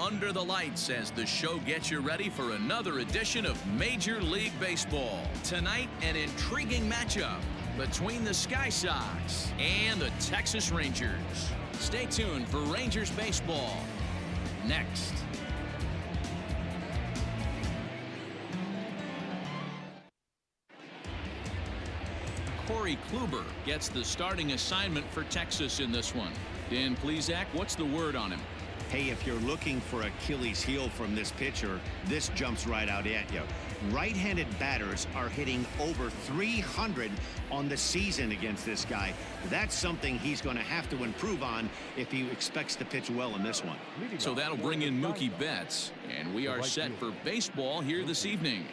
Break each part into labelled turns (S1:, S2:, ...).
S1: under the lights as the show gets you ready for another edition of Major League Baseball. Tonight, an intriguing matchup between the Sky Sox and the Texas Rangers. Stay tuned for Rangers baseball next. Corey Kluber gets the starting assignment for Texas in this one. Dan Plesac, what's the word on him?
S2: Hey, if you're looking for Achilles heel from this pitcher, this jumps right out at you. Right-handed batters are hitting over 300 on the season against this guy. That's something he's going to have to improve on if he expects to pitch well in this one.
S1: So that'll bring in Mookie Betts, and we are set for baseball here this evening.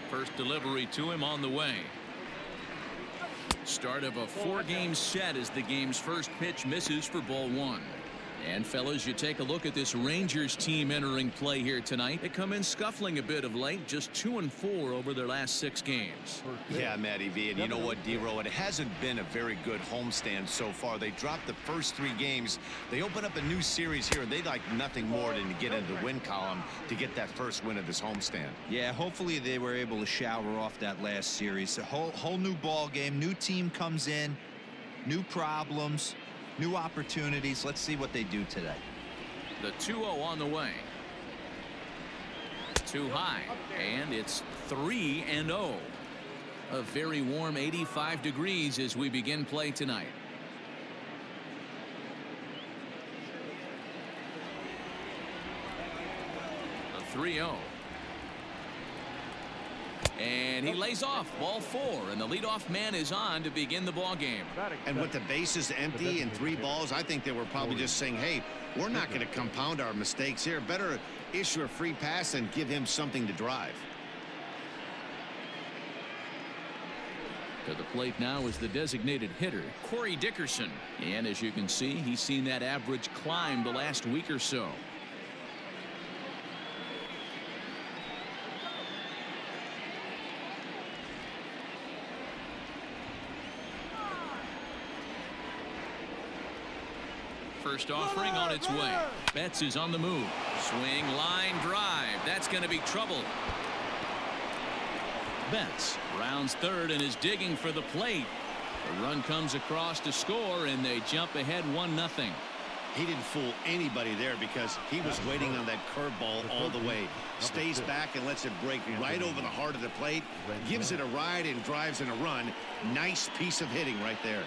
S1: First delivery to him on the way. Start of a 4-game set as the game's first pitch misses for ball 1. And fellas, you take a look at this Rangers team entering play here tonight. They come in scuffling a bit of late, just 2-4 over their last 6 games.
S2: Yeah, Matty V, and you know what, D-Row, it hasn't been a very good homestand so far. They dropped the first 3 games. They open up a new series here, and they'd like nothing more than to get into the win column to get that first win of this homestand.
S3: Yeah, hopefully they were able to shower off that last series. A whole new ball game, new team comes in, new problems, new opportunities. Let's see what they do today.
S1: The 2-0 on the way. Too high, and it's 3-0. A very warm 85 degrees as we begin play tonight. The 3-0. And he lays off ball 4, and the leadoff man is on to begin the ball game.
S2: And with the bases empty and 3 balls, I think they were probably just saying, hey, we're not going to compound our mistakes here. Better issue a free pass and give him something to drive.
S1: To the plate now is the designated hitter, Corey Dickerson. And as you can see, he's seen that average climb the last week or so. First offering on its way. Betts is on the move. Swing, line, drive. That's going to be trouble. Betts rounds third and is digging for the plate. The run comes across to score, and they jump ahead 1-0.
S2: He didn't fool anybody there because he was waiting on that curveball all the way. Stays back and lets it break right over the heart of the plate. Gives it a ride and drives in a run. Nice piece of hitting right there.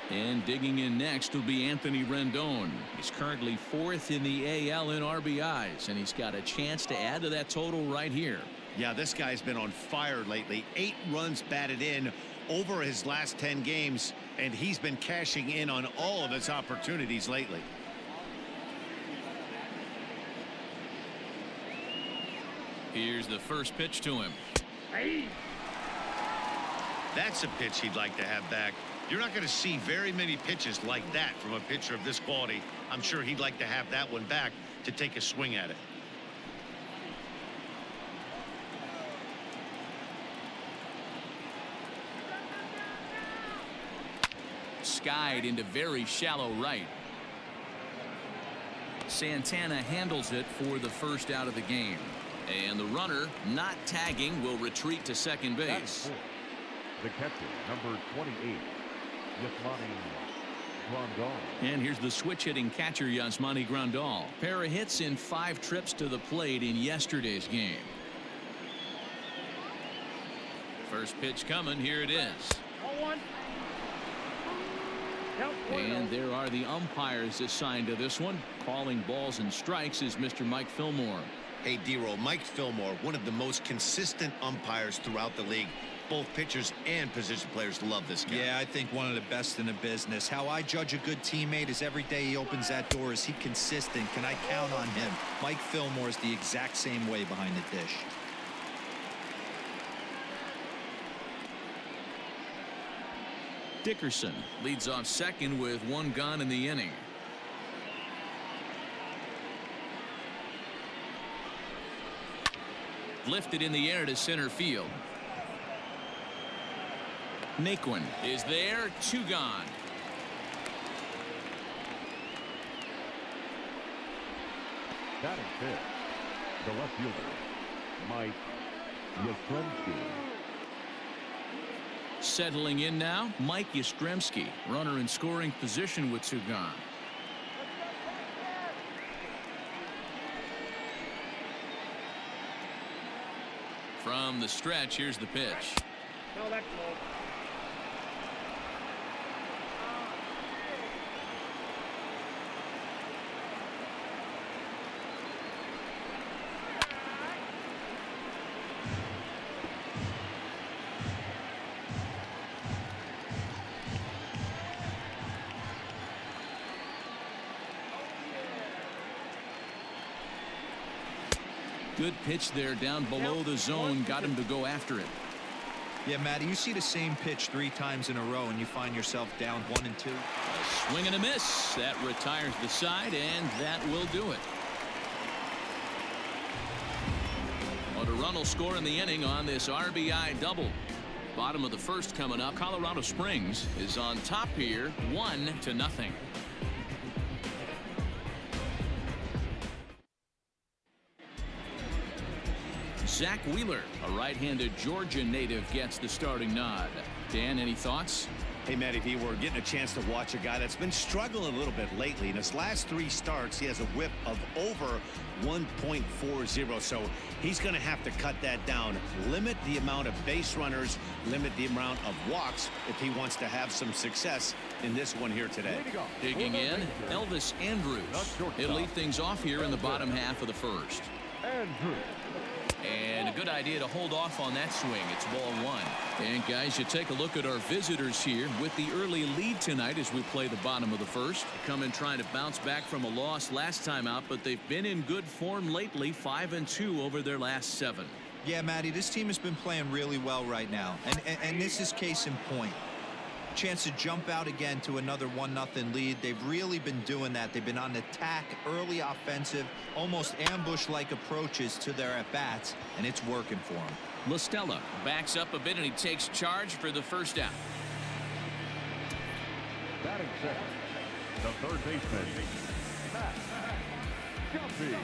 S1: And digging in next will be Anthony Rendon. He's currently 4th in the AL in RBIs, and he's got a chance to add to that total right here.
S2: Yeah, this guy's been on fire lately. 8 runs batted in over his last 10 games, and he's been cashing in on all of his opportunities lately.
S1: Here's the first pitch to him.
S2: That's a pitch he'd like to have back. You're not going to see very many pitches like that from a pitcher of this quality. I'm sure he'd like to have that one back to take a swing at it.
S1: Skied into very shallow right. Santana handles it for the first out of the game. And the runner, not tagging, will retreat to second base.
S4: The catcher, number 28.
S1: And here's the switch-hitting catcher, Yasmani Grandal. Pair of hits in 5 trips to the plate in yesterday's game. First pitch coming. Here it is. And there are the umpires assigned to this one. Calling balls and strikes is Mr. Mike Fillmore.
S2: Hey, D-Roll, Mike Fillmore, one of the most consistent umpires throughout the league. Both pitchers and position players love this guy.
S3: Yeah, I think one of the best in the business. How I judge a good teammate is every day he opens that door. Is he consistent? Can I count on him? Mike Fillmore is the exact same way behind the dish.
S1: Dickerson leads off second with 1 gone in the inning. Lifted in the air to center field. Naquin is there. 2 gone.
S4: Batting fifth, the left fielder, Mike Yastrzemski.
S1: Settling in now, Mike Yastrzemski, runner in scoring position with 2 gone. From the stretch, here's the pitch.
S5: No, that's low.
S1: Good pitch there down below the zone. Got him to go after it.
S3: Yeah, Matty, you see the same pitch 3 times in a row and you find yourself down 1 and 2.
S1: A swing and a miss. That retires the side, and that will do it. Well, a run will score in the inning on this RBI double. Bottom of the first coming up. Colorado Springs is on top here, 1-0. Zach Wheeler, a right-handed Georgia native, gets the starting nod. Dan, any thoughts?
S2: Hey, Matty V, we're getting a chance to watch a guy that's been struggling a little bit lately. In his last 3 starts, he has a whip of over 1.40, so he's going to have to cut that down. Limit the amount of base runners, limit the amount of walks if he wants to have some success in this one here today.
S1: Digging in, Elvis Andrews. He'll lead things off here in the bottom half of the first.
S4: Andrews.
S1: And a good idea to hold off on that swing. It's ball 1. And guys, you take a look at our visitors here with the early lead tonight as we play the bottom of the first. Come in trying to bounce back from a loss last time out, but they've been in good form lately, 5-2 over their last 7.
S3: Yeah, Matty, this team has been playing really well right now, and this is case in point. Chance to jump out again to another 1-0 lead. They've really been doing that. They've been on attack, early offensive, almost ambush-like approaches to their at-bats, and it's working for them.
S1: LaStella backs up a bit, and he takes charge for the first out.
S4: Batting second, the third baseman, Matt Duffy.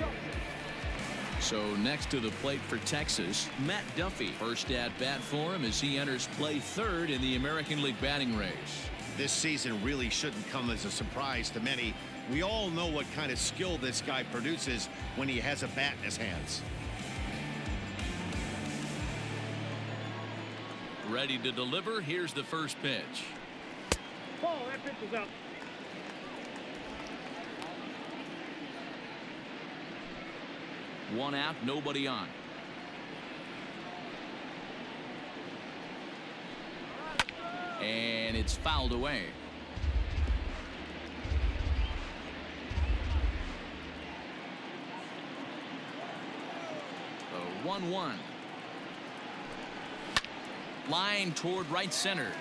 S1: So next to the plate for Texas, Matt Duffy. First at bat for him as he enters play third in the American League batting race.
S2: This season really shouldn't come as a surprise to many. We all know what kind of skill this guy produces when he has a bat in his hands.
S1: Ready to deliver. Here's the first pitch.
S5: Oh, that pitch is out.
S1: One out, nobody on. And it's fouled away. The 1-1. Line toward right center.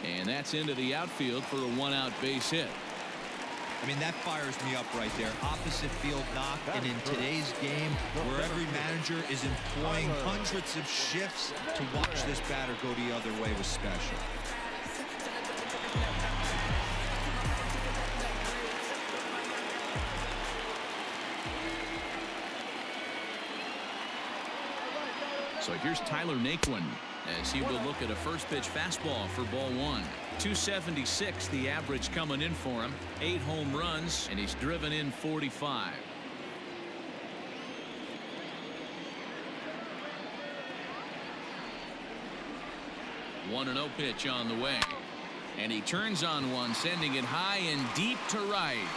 S1: And that's into the outfield for a 1-out base hit.
S3: I mean, that fires me up right there. Opposite field knock, and in today's game, where every manager is employing hundreds of shifts to watch this batter go the other way was special.
S1: So here's Tyler Naquin as he will look at a first pitch fastball for ball 1. 276 the average coming in for him. 8 home runs, and he's driven in 45. One and 0 pitch on the way, and he turns on one, sending it high and deep to right,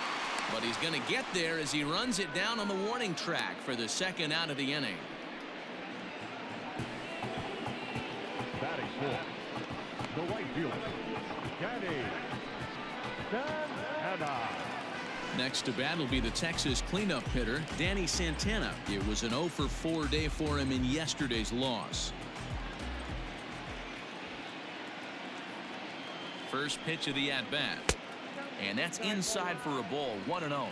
S1: but he's going to get there as he runs it down on the warning track for the second out of the inning.
S4: Batting fourth, the right fielder, Santana.
S1: Next to bat will be the Texas cleanup hitter, Danny Santana. It was an 0 for 4 day for him in yesterday's loss. First pitch of the at-bat. And that's inside for a ball, 1-0.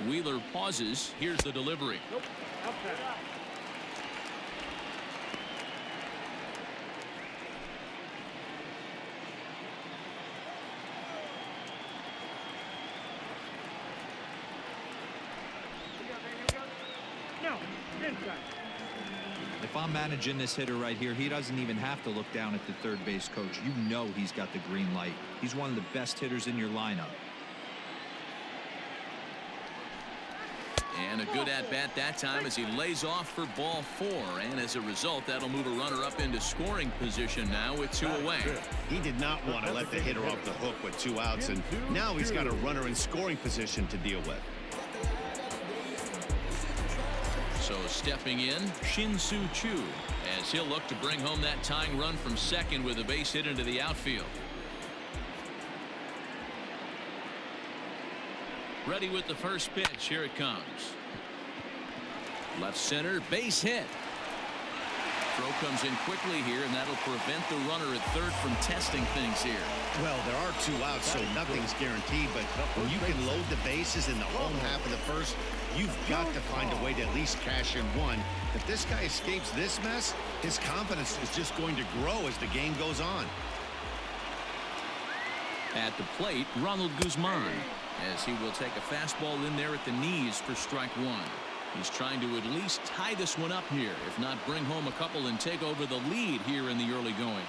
S1: Wheeler pauses. Here's the delivery.
S5: Nope. Outside. No. Inside.
S3: If I'm managing this hitter right here, he doesn't even have to look down at the third base coach. You know he's got the green light. He's one of the best hitters in your lineup.
S1: And a good at-bat that time as he lays off for ball 4. And as a result, that'll move a runner up into scoring position now with 2 away.
S2: He did not want to let the hitter off the hook with 2 outs, and now he's got a runner in scoring position to deal with.
S1: So stepping in, Shin-Soo Choo, as he'll look to bring home that tying run from second with a base hit into the outfield. Ready with the first pitch. Here it comes. Left center, base hit. Throw comes in quickly here, and that'll prevent the runner at third from testing things here.
S2: Well, there are 2 outs, so nothing's guaranteed, but when you can load the bases in the home half of the first, you've got to find a way to at least cash in 1. If this guy escapes this mess, his confidence is just going to grow as the game goes on.
S1: At the plate, Ronald Guzman, as he will take a fastball in there at the knees for strike 1. He's trying to at least tie this one up here, if not bring home a couple and take over the lead here in the early going.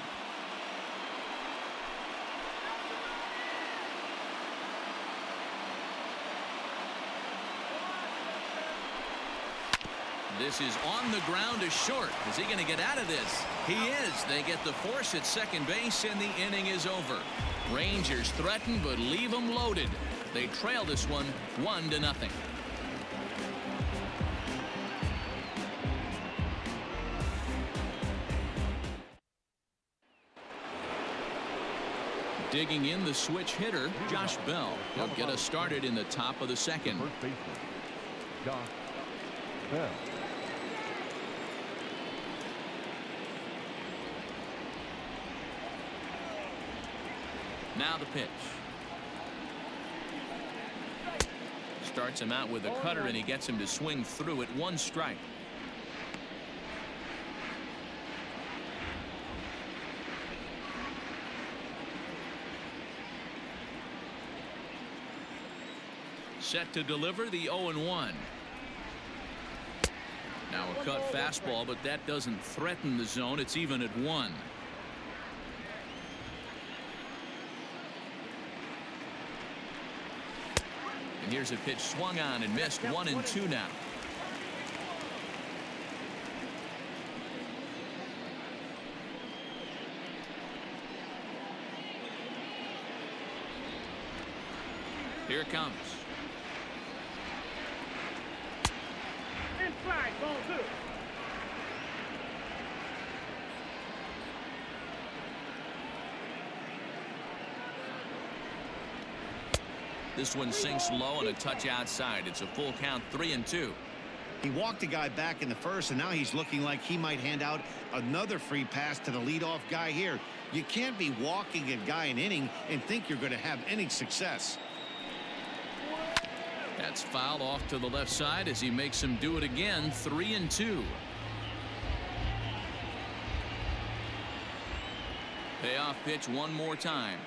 S1: This is on the ground to short. Is he going to get out of this? He is. They get the force at second base, and the inning is over. Rangers threaten, but leave them loaded. They trail this one 1-0. Digging in the switch hitter, Josh Bell. He'll get us started in the top of the second.
S4: First baseman, Josh Bell.
S1: Now the pitch. Starts him out with a cutter, and he gets him to swing through it. 1 strike. Set to deliver the 0-1. Now a cut fastball, but that doesn't threaten the zone. It's even at 1. And here's a pitch swung on and missed. 1-2 now. Here it comes.
S5: Inside, ball 2.
S1: This one sinks low and a touch outside. It's a full count, 3-2.
S2: He walked a guy back in the first, and now he's looking like he might hand out another free pass to the leadoff guy here. You can't be walking a guy an inning and think you're going to have any success.
S1: That's fouled off to the left side as he makes him do it again. 3-2. Payoff pitch one more time.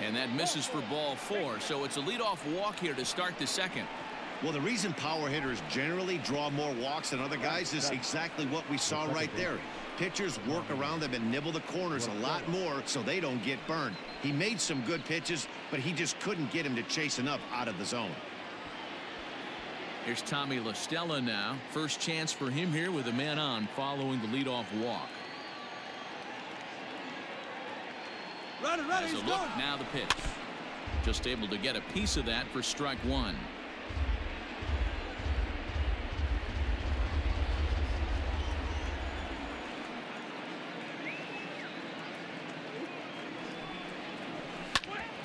S1: And that misses for ball 4. So it's a leadoff walk here to start the second.
S2: Well, the reason power hitters generally draw more walks than other guys is exactly what we saw right there. Pitchers work around them and nibble the corners a lot more so they don't get burned. He made some good pitches, but he just couldn't get him to chase enough out of the zone.
S1: Here's Tommy La Stella now. First chance for him here with a man on following the leadoff walk. As a look, now the pitch. Just able to get a piece of that for strike 1.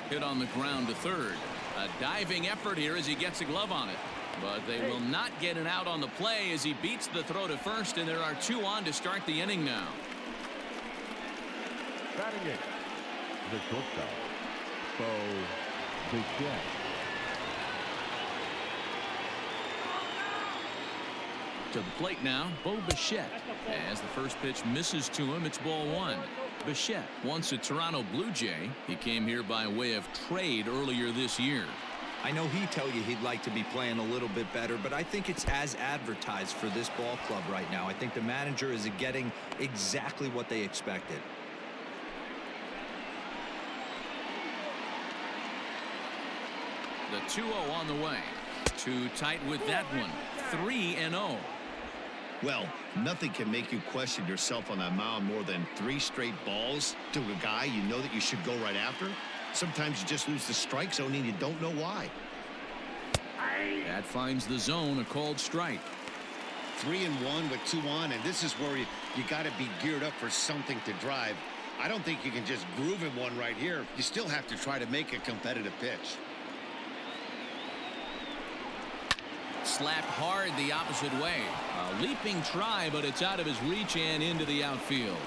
S1: Hit on the ground to third. A diving effort here as he gets a glove on it. But they will not get an out on the play as he beats the throw to first, and there are 2 on to start the inning now.
S4: Batting it, the shortstop, Bo Bichette.
S1: To the plate now, Bo Bichette. As the first pitch misses to him, it's ball one. Bichette, once a Toronto Blue Jay, he came here by way of trade earlier this year.
S3: I know he'd tell you he'd like to be playing a little bit better, but I think it's as advertised for this ball club right now. I think the manager is getting exactly what they expected.
S1: The 2-0 on the way. Too tight with that one. 3-0.
S2: Well, nothing can make you question yourself on that mound more than 3 straight balls to a guy you know that you should go right after. Sometimes you just lose the strike zone and you don't know why.
S1: That finds the zone, a called strike.
S2: 3-1 with 2 on, and this is where you got to be geared up for something to drive. I don't think you can just groove in one right here. You still have to try to make a competitive pitch.
S1: Slapped hard the opposite way. A leaping try, but it's out of his reach and into the outfield.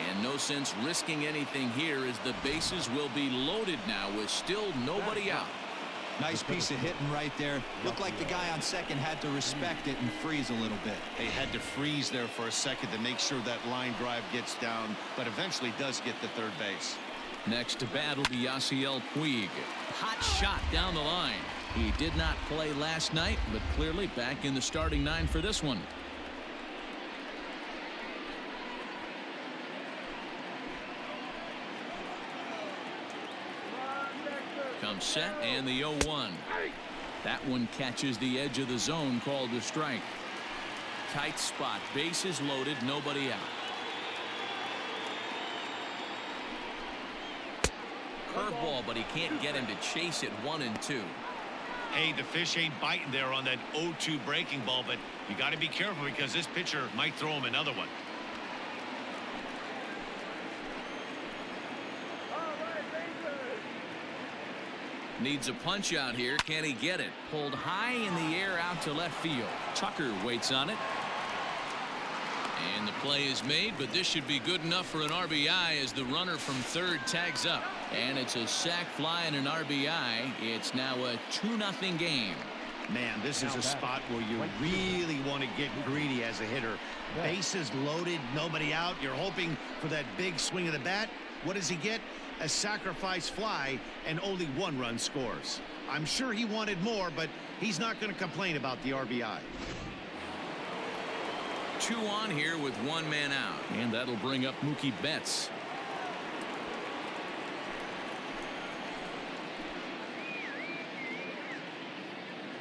S1: And no sense risking anything here as the bases will be loaded now with still nobody out.
S3: Nice piece of hitting right there. Looked like the guy on second had to respect it and freeze a little bit.
S2: They had to freeze there for a second to make sure that line drive gets down, but eventually does get to third base.
S1: Next to bat will be Yasiel Puig. Hot shot down the line. He did not play last night, but clearly back in the starting 9 for this one. Comes set and the 0-1. That one catches the edge of the zone, called a strike. Tight spot, bases loaded, nobody out. Curveball, but he can't get him to chase it. 1-2.
S2: Hey, the fish ain't biting there on that 0-2 breaking ball, but you got to be careful because this pitcher might throw him another one.
S1: Needs a punch out here. Can he get it? Pulled high in the air out to left field. Tucker waits on it. And the play is made, but this should be good enough for an RBI as the runner from third tags up. And it's a sac fly and an RBI. It's now a 2-0 game.
S2: Man, this is a spot where you really want to get greedy as a hitter. Bases loaded, nobody out. You're hoping for that big swing of the bat. What does he get? A sacrifice fly, and only 1 run scores. I'm sure he wanted more, but he's not going to complain about the RBI.
S1: 2 on here with 1 man out, and that'll bring up Mookie Betts.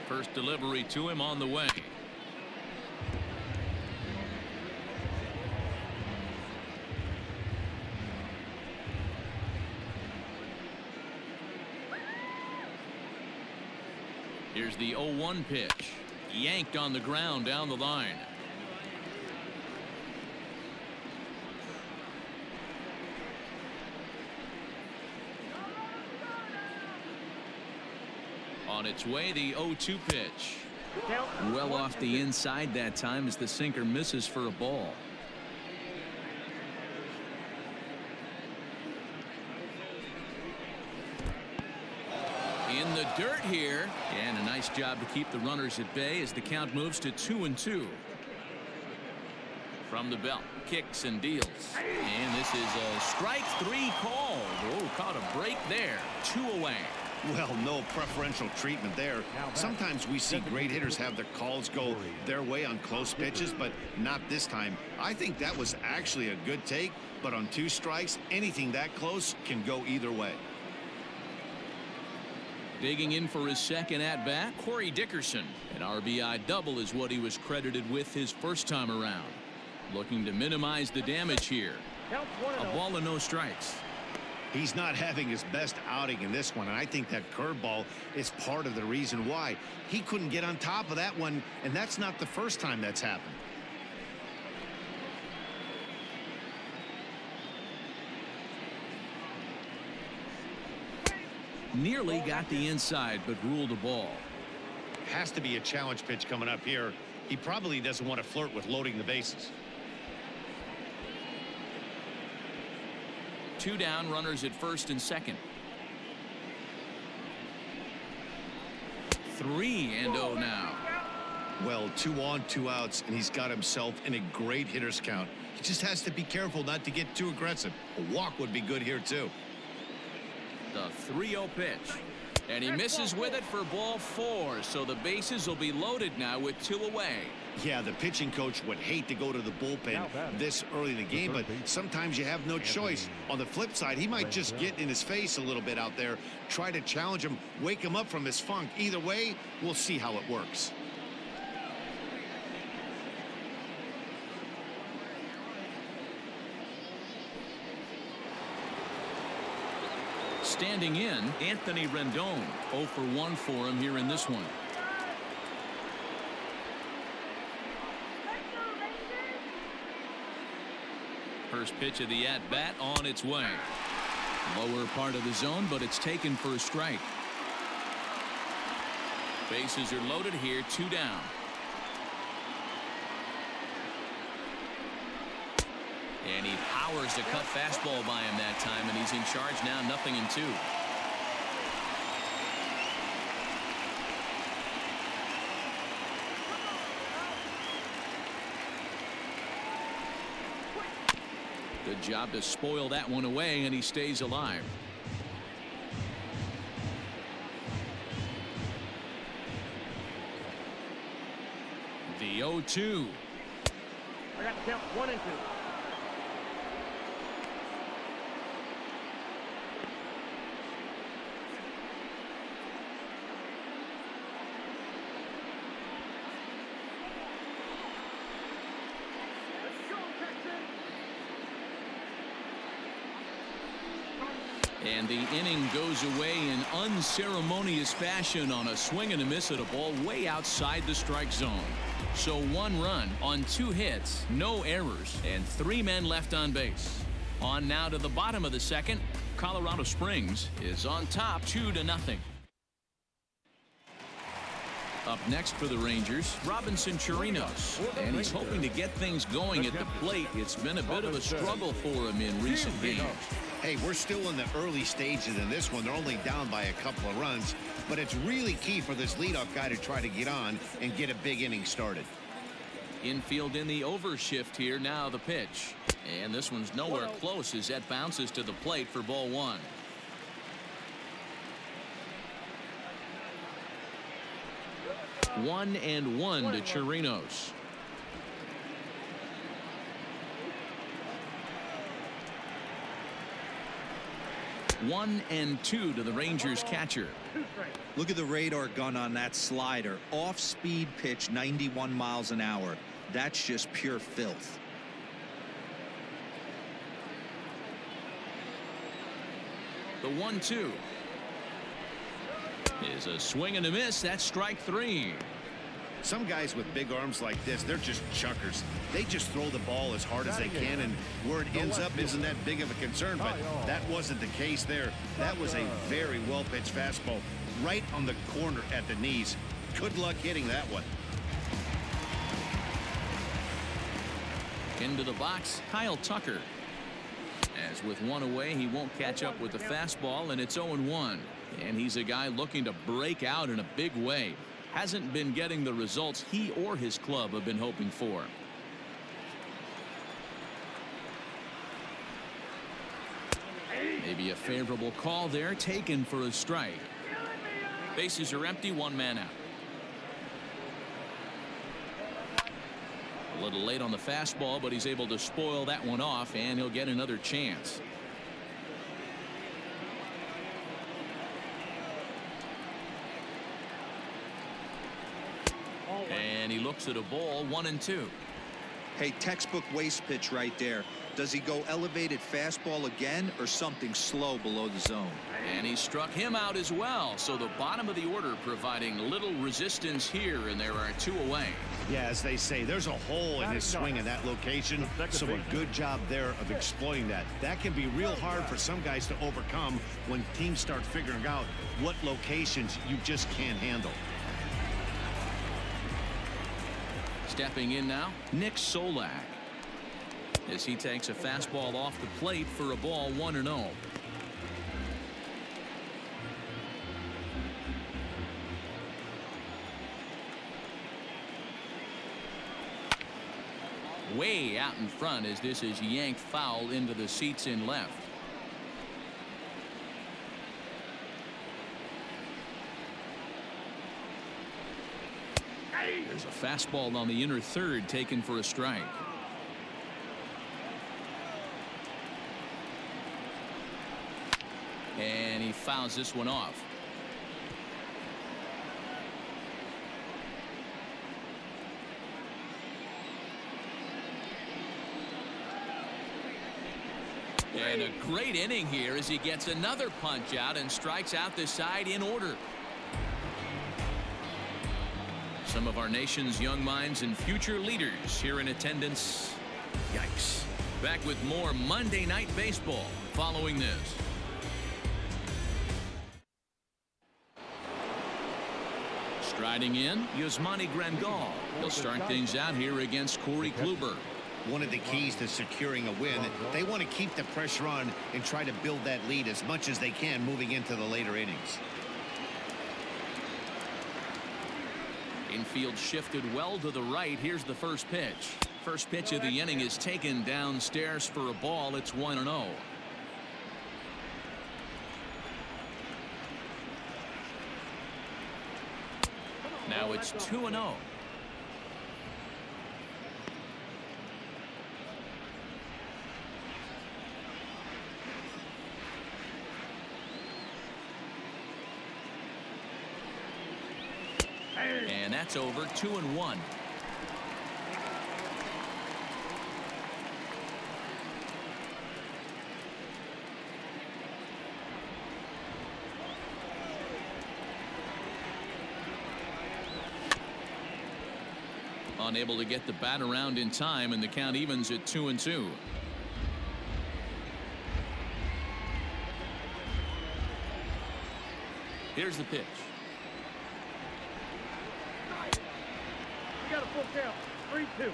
S1: First delivery to him on the way. Here's the 0-1 pitch. Yanked on the ground down the line. On its way, the 0-2 pitch. Well off the inside that time as the sinker misses for a ball. In the dirt here, and a nice job to keep the runners at bay as the count moves to 2-2. From the belt, kicks and deals, and this is a strike 3 called. Oh, caught a break there. 2 away.
S2: Well, no preferential treatment there. Sometimes we see great hitters have their calls go their way on close pitches, but not this time. I think that was actually a good take, but on 2 strikes, anything that close can go either way.
S1: Digging in for his second at-bat, Corey Dickerson. An RBI double is what he was credited with his first time around. Looking to minimize the damage here. A ball and no strikes.
S2: He's not having his best outing in this one, and I think that curveball is part of the reason why. He couldn't get on top of that one, and that's not the first time that's happened.
S1: Nearly got the inside, but ruled a ball.
S2: Has to be a challenge pitch coming up here. He probably doesn't want to flirt with loading the bases.
S1: 2 down, runners at first and second. 3-0 now.
S2: Well, 2 on, 2 outs, and he's got himself in a great hitter's count. He just has to be careful not to get too aggressive. A walk would be good here, too.
S1: The 3-0 pitch. And he misses with it for ball 4. So the bases will be loaded now with 2 away.
S2: Yeah, the pitching coach would hate to go to the bullpen this early in the game, but sometimes you have no choice. On the flip side, he might just get in his face a little bit out there, try to challenge him, wake him up from his funk. Either way, we'll see how it works.
S1: Standing in, Anthony Rendon. 0 for 1 for him here in this one. First pitch of the at-bat on its way. Lower part of the zone, but it's taken for a strike. Bases are loaded here, 2 down. And he powers the cut fastball by him that time, and he's in charge now, 0-2. Good job to spoil that one away, and he stays alive. The 0-2.
S5: I got the count 1 and 2.
S1: And the inning goes away in unceremonious fashion on a swing and a miss at a ball way outside the strike zone. So 1 run on 2 hits, no errors, and 3 men left on base. On now to the bottom of the second. Colorado Springs is on top 2-0. Up next for the Rangers, Robinson Chirinos, and he's hoping to get things going at the plate. It's been a bit of a struggle for him in recent games.
S2: Hey, we're still in the early stages in this one. They're only down by a couple of runs, but it's really key for this leadoff guy to try to get on and get a big inning started.
S1: Infield in the overshift here. Now the pitch, and this one's nowhere close as that bounces to the plate for ball 1. One and 1 to Chirinos. One and 2 to the Rangers catcher.
S3: Look at the radar gun on that slider. Off-speed pitch, 91 miles an hour. That's just pure filth.
S1: The 1-2 is a swing and a miss. That's strike 3.
S2: Some guys with big arms like this, they're just chuckers. They just throw the ball as hard as they can, and where it ends up isn't that big of a concern, but that wasn't the case there. That was a very well-pitched fastball right on the corner at the knees. Good luck hitting that one.
S1: Into the box, Kyle Tucker. As with 1 away, he won't catch up with the fastball, and it's 0-1. And he's a guy looking to break out in a big way. Hasn't been getting the results he or his club have been hoping for. Maybe a favorable call there, taken for a strike. Bases are empty, 1 man out. A little late on the fastball, but he's able to spoil that one off, and he'll get another chance. And he looks at a ball, 1-2.
S3: Hey, textbook waste pitch right there. Does he go elevated fastball again or something slow below the zone?
S1: And he struck him out as well. So the bottom of the order providing little resistance here, and there are 2 away.
S2: Yeah, as they say, there's a hole in his swing in that location, so a good job there of exploiting that. That can be real hard for some guys to overcome when teams start figuring out what locations you just can't handle.
S1: Stepping in now, Nick Solak, as he takes a fastball off the plate for a ball, 1-0. way out in front as this is yanked foul into the seats in left. There's a fastball on the inner third taken for a strike. And he fouls this one off. And a great inning here as he gets another punch out and strikes out the side in order. Some of our nation's young minds and future leaders here in attendance. Yikes. Back with more Monday Night Baseball following this. Striding in, Yasmani Grandal. He'll start things out here against Corey Kluber.
S2: One of the keys to securing a win, they want to keep the pressure on and try to build that lead as much as they can moving into the later innings.
S1: Infield shifted well to the right. Here's the first pitch. First pitch of the inning is taken downstairs for a ball. It's 1-0. Now it's 2-0. And that's over. 2-1. Unable to get the bat around in time, and the count evens at 2-2. Here's the pitch.
S5: You got a full count. 3-2.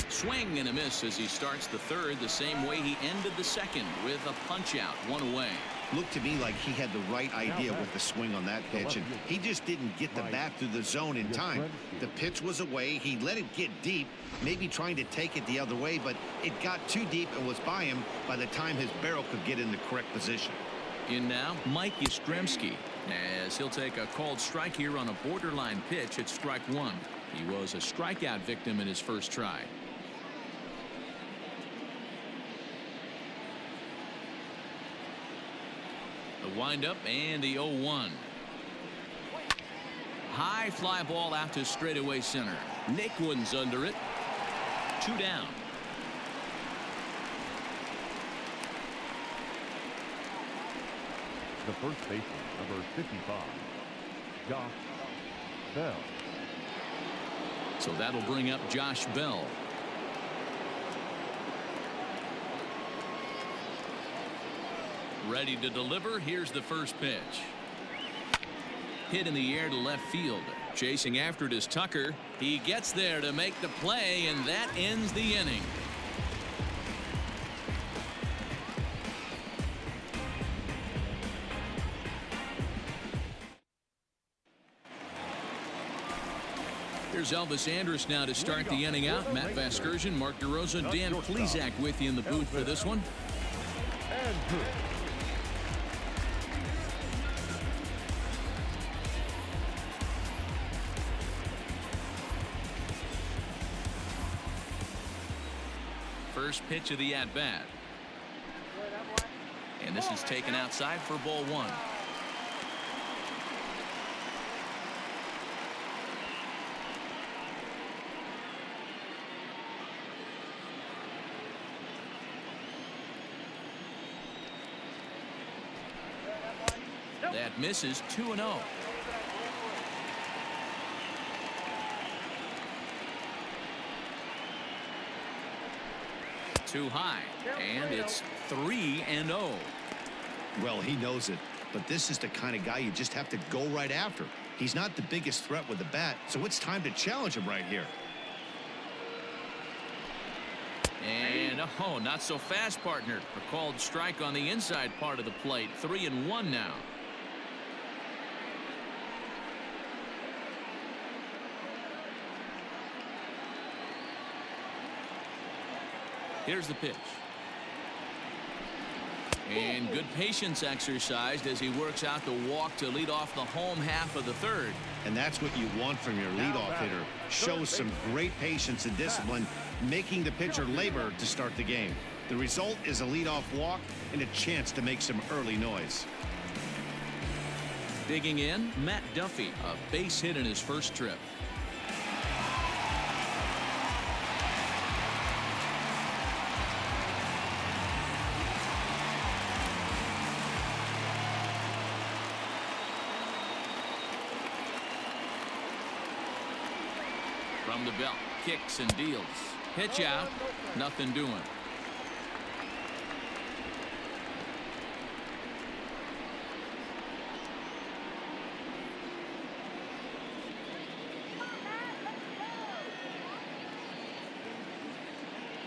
S1: Swing and a miss as he starts the third the same way he ended the second with a punch out, one away.
S2: Looked to me like he had the right idea with the swing on that pitch, and he just didn't get the bat through the zone in time. The pitch was away. He let it get deep, maybe trying to take it the other way, but it got too deep and was by him by the time his barrel could get in the correct position.
S1: In now, Mike Yastrzemski, as he'll take a called strike here on a borderline pitch at strike one. He was a strikeout victim in his first try. The windup and the 0-1. High fly ball out to straightaway center. Naquin's under it. 2 down.
S4: The first baseman, number 55, Josh Bell.
S1: So that'll bring up Josh Bell. Ready to deliver. Here's the first pitch. Hit in the air to left field. Chasing after it is Tucker. He gets there to make the play, and that ends the inning. Here's Elvis Andrus now to start the inning out. Matt Vasgersian, Mark DeRosa, Dan Plesac with you in the booth for this one. First pitch of the at-bat. And this is taken outside for ball one. That misses. 2-0. Too high, and it's 3-0.
S2: Well, he knows it, but this is the kind of guy you just have to go right after. He's not the biggest threat with the bat, so it's time to challenge him right here.
S1: And No, not so fast, partner. A called strike on the inside part of the plate. 3-1 now. Here's the pitch. And good patience exercised as he works out the walk to lead off the home half of the third.
S2: And that's what you want from your leadoff hitter. Shows some great patience and discipline, making the pitcher labor to start the game. The result is a leadoff walk and a chance to make some early noise.
S1: Digging in, Matt Duffy, a base hit in his first trip. From the belt, kicks and deals. Pitch out, nothing doing.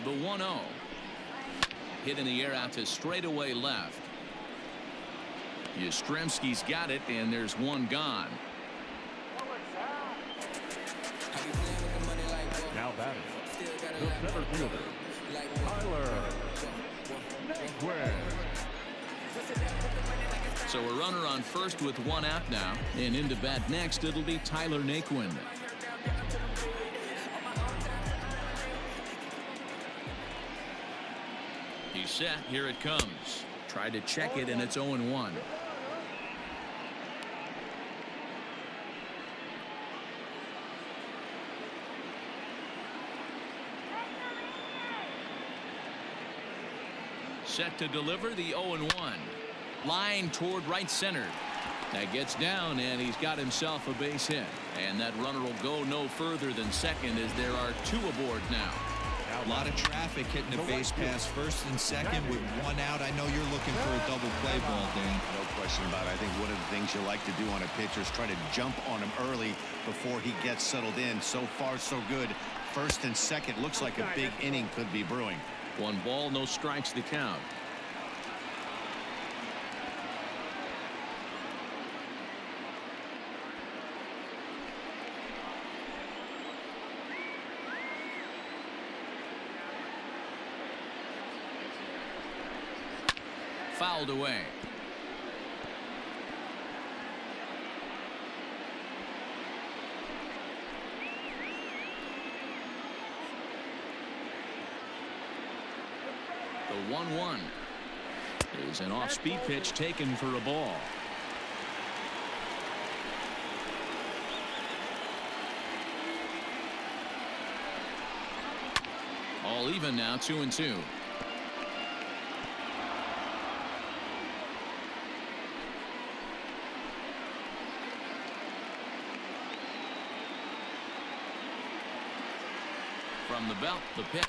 S1: The 1-0. Hit in the air out to straightaway left. Yastrzemski's got it, and there's one gone.
S4: Now batting, the center fielder, Tyler Naquin.
S1: So a runner on first with one out now, and into bat next it'll be Tyler Naquin. He's set. Here it comes. Tried to check it, and it's 0-1. Set to deliver the 0-1. Line toward right center. That gets down, and he's got himself a base hit. And that runner will go no further than second as there are two aboard now.
S3: A lot of traffic hitting the base pass first and second with one out. I know you're looking for a double play ball, Dan.
S2: No question about it. I think one of the things you like to do on a pitcher is try to jump on him early before he gets settled in. So far, so good. First and second looks like a big inning could be brewing.
S1: 1 ball, no strikes the count. Fouled away. The 1-1 is an off-speed pitch taken for a ball. All even now, 2-2. From the belt, the pitch.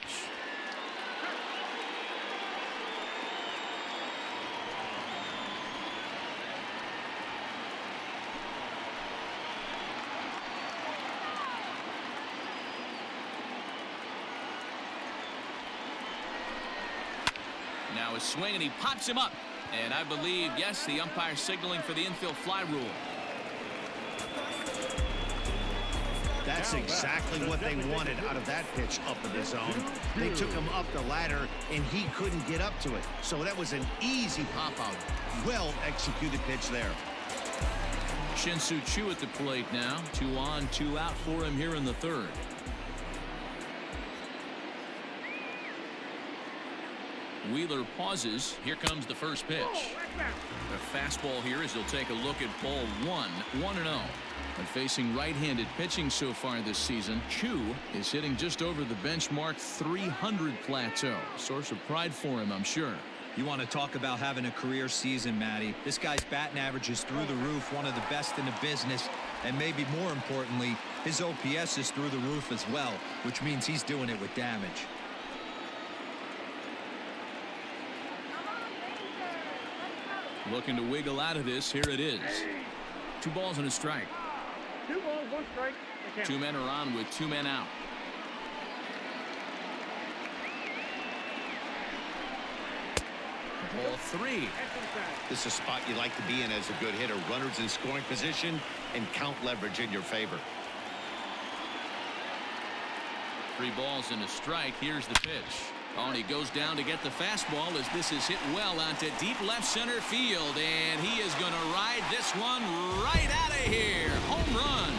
S1: Now a swing, and he pops him up. And I believe, yes, the umpire signaling for the infield fly rule.
S2: That's exactly what they wanted out of that pitch up in the zone. They took him up the ladder, and he couldn't get up to it. So that was an easy pop-out. Well-executed pitch there.
S1: Shin-Soo Choo at the plate now. 2 on, 2 out for him here in the third. Wheeler pauses. Here comes the first pitch. A fastball here as he'll take a look at ball 1. 1-0. And facing right-handed pitching so far this season, Choo is hitting just over the benchmark 300 plateau. Source of pride for him, I'm sure.
S3: You want to talk about having a career season, Matty. This guy's batting average is through the roof, one of the best in the business. And maybe more importantly, his OPS is through the roof as well, which means he's doing it with damage.
S1: Looking to wiggle out of this. Here it is. 2 balls and a strike.
S5: 2 balls, 1 strike.
S1: 2 men are on with 2 men out. Ball 3.
S2: This is a spot you like to be in as a good hitter. Runners in scoring position and count leverage in your favor.
S1: 3 balls and a strike. Here's the pitch. Oh, and he goes down to get the fastball as this is hit well onto deep left center field. And he is going to ride this one right out of here. Home run.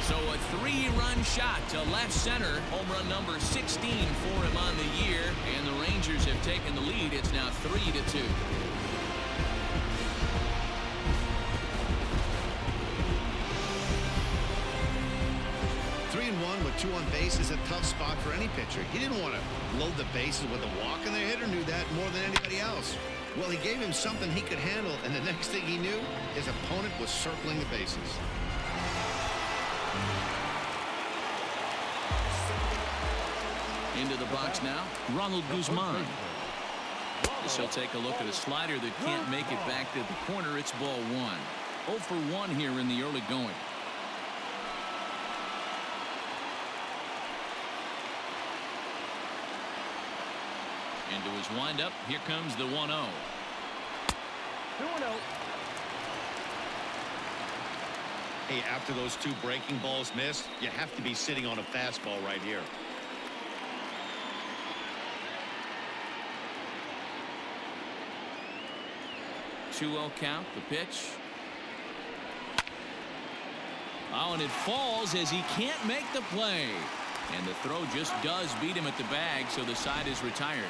S1: So a 3-run shot to left center. Home run number 16 for him on the year. And the Rangers have taken the lead. It's now 3-2.
S2: 3-1 with 2 on base is a tough spot for any pitcher. He didn't want to load the bases with a walk, and the hitter knew that more than anybody else. Well, he gave him something he could handle, and the next thing he knew, his opponent was circling the bases.
S1: Into the box now, Ronald Guzman. As he'll take a look at a slider that can't make it back to the corner. It's ball 1. 0 for 1 here in the early going. Into his windup. Here comes the 1-0.
S5: 2-0.
S2: Hey, after those 2 breaking balls missed, you have to be sitting on a fastball right here.
S1: Two-0 count. The pitch. Oh, and it falls as he can't make the play. And the throw just does beat him at the bag, so the side is retired.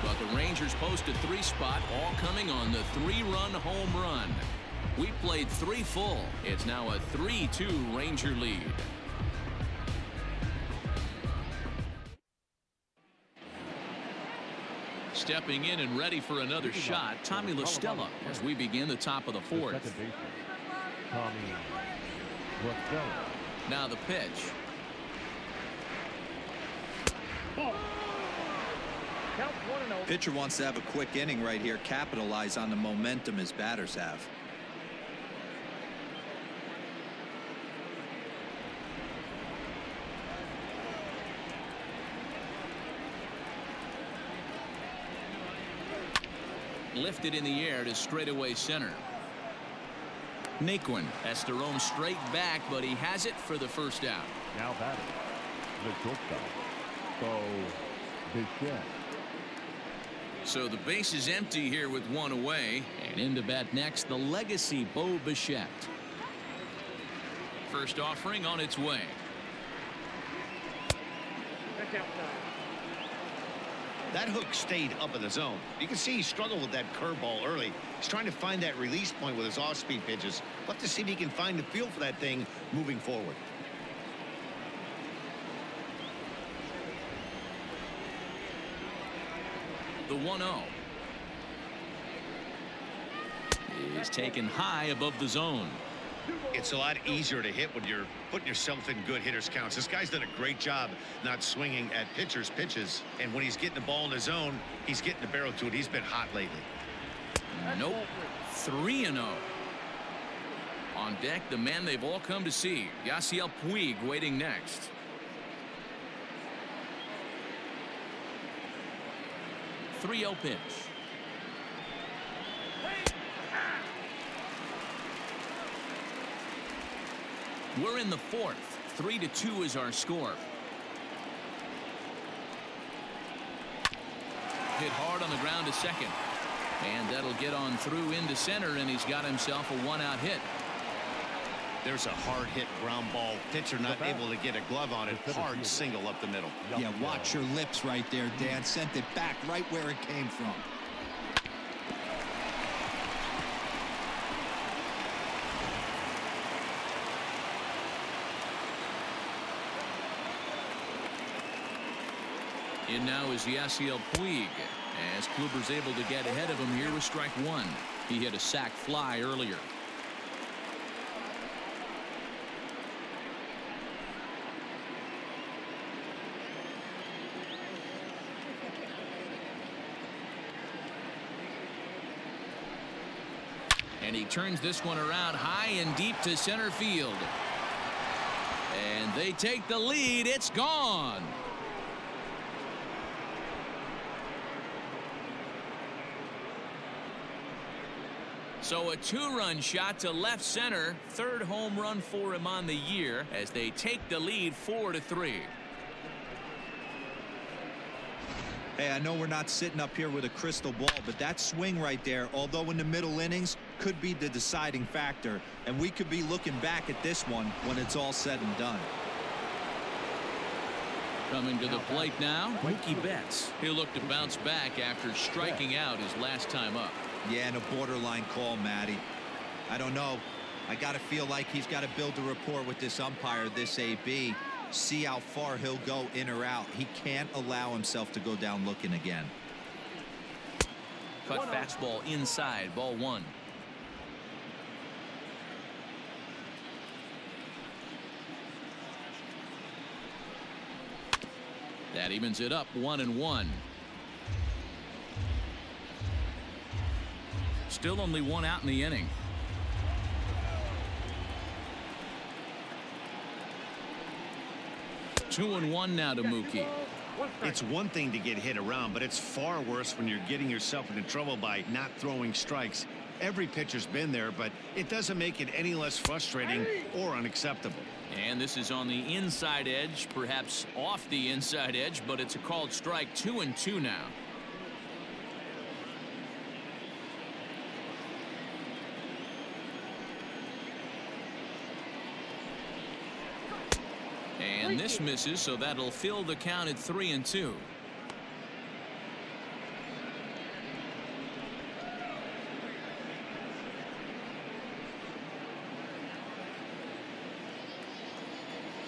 S1: But the Rangers post a 3 spot, all coming on the 3-run home run. We played 3 full. It's now a 3-2 Ranger lead. Stepping in and ready for another shot, Tommy La Stella, as we begin the top of the 4th.
S4: Tommy La Stella.
S1: Now the pitch.
S5: Ball. Count 1-0.
S3: Pitcher wants to have a quick inning right here, capitalize on the momentum his batters have.
S1: Lifted in the air to straightaway center. Naquin has to roam straight back, but he has it for the first out.
S4: Now batting, the shortstop, Bo Bichette.
S1: So the base is empty here with 1 away. And in to bat next, the legacy Bo Bichette. First offering on its way.
S5: That's outside.
S2: That hook stayed up in the zone. You can see he struggled with that curveball early. He's trying to find that release point with his off-speed pitches. We'll have to see if he can find the feel for that thing moving forward.
S1: The 1-0 is taken high above the zone.
S2: It's a lot easier to hit when you're putting yourself in good hitters counts. This guy's done a great job not swinging at pitchers' pitches. And when he's getting the ball in the zone, he's getting the barrel to it. He's been hot lately.
S1: Nope. 3-0. On deck, the man they've all come to see, Yasiel Puig, waiting next. The 3-0 pitch. We're in the 4th. 3-2 is our score. Hit hard on the ground to second. And that'll get on through into center, and he's got himself a 1-out hit.
S2: There's a hard hit ground ball. Pitcher not able to get a glove on it. Hard single up the middle.
S3: Yeah, watch your lips right there, Dan. Sent it back right where it came from.
S1: In now is Yasiel Puig, as Kluber's able to get ahead of him here with strike 1. He hit a sac fly earlier. And he turns this one around high and deep to center field. And they take the lead. It's gone. So a two-run shot to left center. Third home run for him on the year as they take the lead 4-3.
S3: Hey, I know we're not sitting up here with a crystal ball, but that swing right there, although in the middle innings, could be the deciding factor. And we could be looking back at this one when it's all said and done.
S1: Coming to the plate now, Mookie Betts. He'll look to bounce back after striking out his last time up.
S3: Yeah, and a borderline call, Matty. I don't know. I got to feel like he's got to build a rapport with this umpire, this AB. See how far he'll go in or out. He can't allow himself to go down looking again.
S1: Cut fastball inside, ball one. That evens it up 1-1. Still only one out in the inning. Two and one now to Mookie.
S2: It's one thing to get hit around, but it's far worse when you're getting yourself into trouble by not throwing strikes. Every pitcher's been there, but it doesn't make it any less frustrating or unacceptable.
S1: And this is on the inside edge, perhaps off the inside edge, but it's a called strike. 2-2 now. And this misses, so that'll fill the count at 3-2.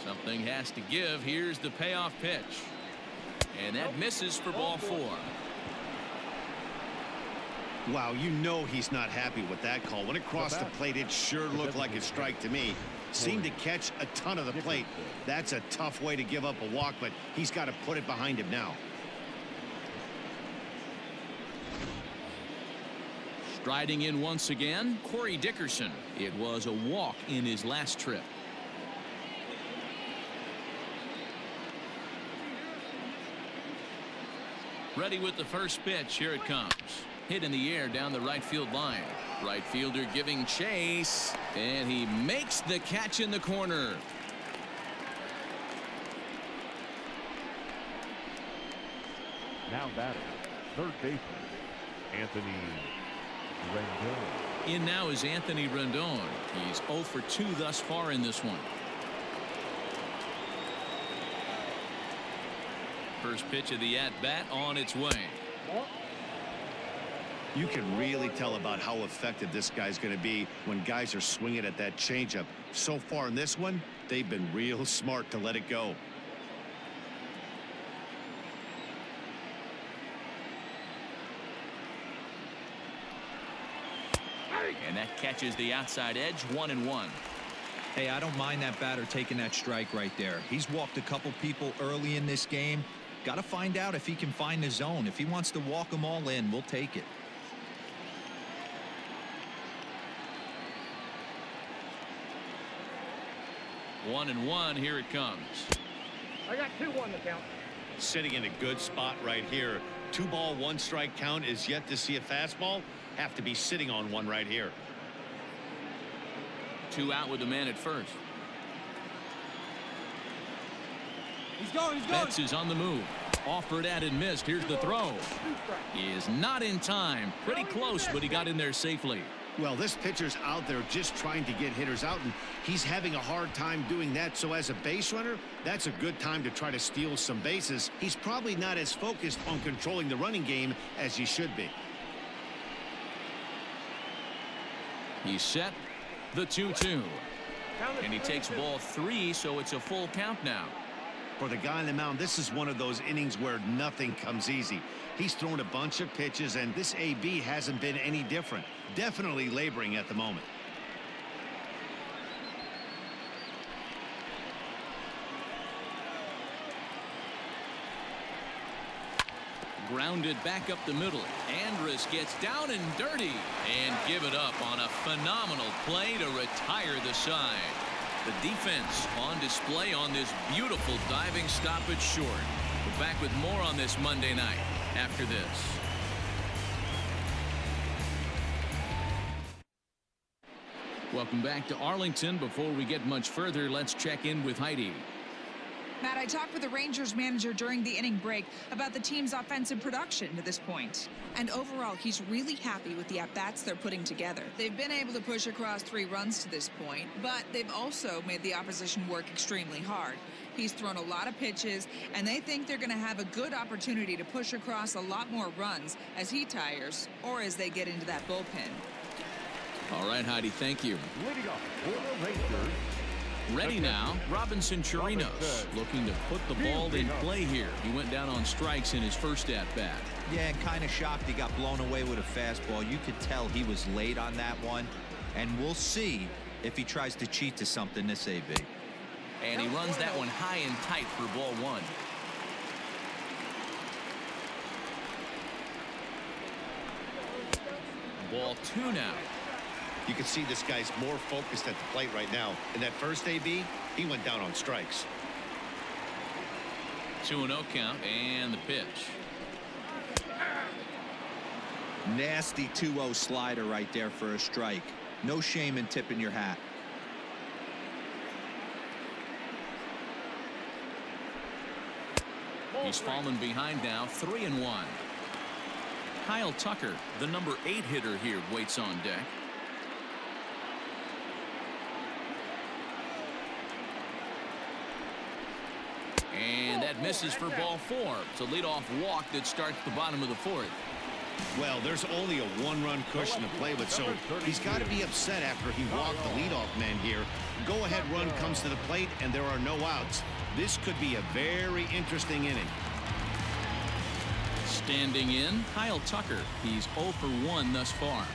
S1: Something has to give. Here's the payoff pitch. And that misses for ball four.
S2: Wow, you know he's not happy with that call. When it crossed the plate, it sure looked like a strike to me. Seemed to catch a ton of the plate. That's a tough way to give up a walk, but he's got to put it behind him now.
S1: Striding in once again, Corey Dickerson. It was a walk in his last trip. Ready with the first pitch. Here it comes. Hit in the air down the right field line. Right fielder giving chase, and he makes the catch in the corner.
S4: Now batting, third baseman, Anthony Rendon.
S1: In now is Anthony Rendon. He's 0 for 2 thus far in this one. First pitch of the at-bat on its way.
S2: You can really tell about how effective this guy's going to be when guys are swinging at that changeup. So far in this one, they've been real smart to let it go.
S1: And that catches the outside edge. 1-1.
S3: Hey, I don't mind that batter taking that strike right there. He's walked a couple people early in this game. Got to find out if he can find the zone. If he wants to walk them all in, we'll take it.
S1: One and one. Here it comes.
S5: I got 2-1 to count.
S2: Sitting in a good spot right here. 2-ball, 1-strike count is yet to see a fastball. Have to be sitting on one right here.
S1: 2 out with the man at first.
S5: He's going.
S1: Betts is on the move. Offered at and missed. Here's the throw. He is not in time. Pretty close, but he got in there safely.
S2: Well, this pitcher's out there just trying to get hitters out, and he's having a hard time doing that. So as a base runner, that's a good time to try to steal some bases. He's probably not as focused on controlling the running game as he should be.
S1: He's set. The 2-2. And he takes ball 3, so it's a full count now.
S2: For the guy on the mound, this is one of those innings where nothing comes easy. He's thrown a bunch of pitches, and this AB hasn't been any different. Definitely laboring at the moment.
S1: Grounded back up the middle. Andrus gets down and dirty and give it up on a phenomenal play to retire the side. The defense on display on this beautiful diving stoppage short. We're back with more on this Monday night after this. Welcome back to Arlington. Before we get much further, let's check in with Heidi.
S6: Matt, I talked with the Rangers manager during the inning break about the team's offensive production to this point. And overall, he's really happy with the at-bats they're putting together. They've been able to push across 3 runs to this point, but they've also made the opposition work extremely hard. He's thrown a lot of pitches, and they think they're going to have a good opportunity to push across a lot more runs as he tires or as they get into that bullpen.
S1: All right, Heidi, thank you.
S4: Leading off for the Rangers.
S1: Ready now, Robinson Chirinos looking to put the ball in play here. He went down on strikes in his first at-bat.
S3: Yeah, and kind of shocked he got blown away with a fastball. You could tell he was late on that one. And we'll see if he tries to cheat to something this AB.
S1: And he runs that one high and tight for ball 1. Ball 2 now.
S2: You can see this guy's more focused at the plate right now. In that first AB, he went down on strikes.
S1: 2-0 count and the pitch.
S3: Nasty 2-0 slider right there for a strike. No shame in tipping your hat.
S1: He's fallen behind now, 3-1. Kyle Tucker, the number 8 hitter here, waits on deck. And that misses for ball 4. It's a leadoff walk that starts the bottom of the 4th.
S2: Well, there's only a 1-run cushion to play with, so he's got to be upset after he walked the leadoff man here. Go-ahead run comes to the plate, and there are no outs. This could be a very interesting inning.
S1: Standing in, Kyle Tucker. He's 0 for 1 thus far.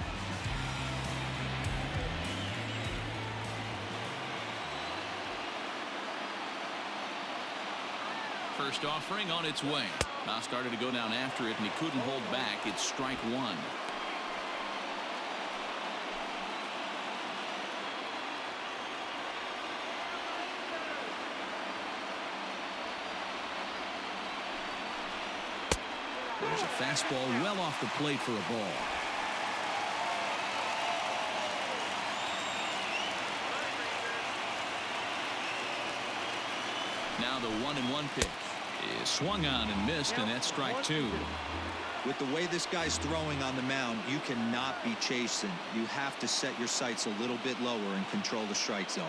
S1: First offering on its way. Now started to go down after it, and he couldn't hold back. It's strike 1. There's a fastball well off the plate for a ball. Now the 1-1 pitch is swung on and missed, and that's strike 2.
S3: With the way this guy's throwing on the mound, you cannot be chasing. You have to set your sights a little bit lower and control the strike zone.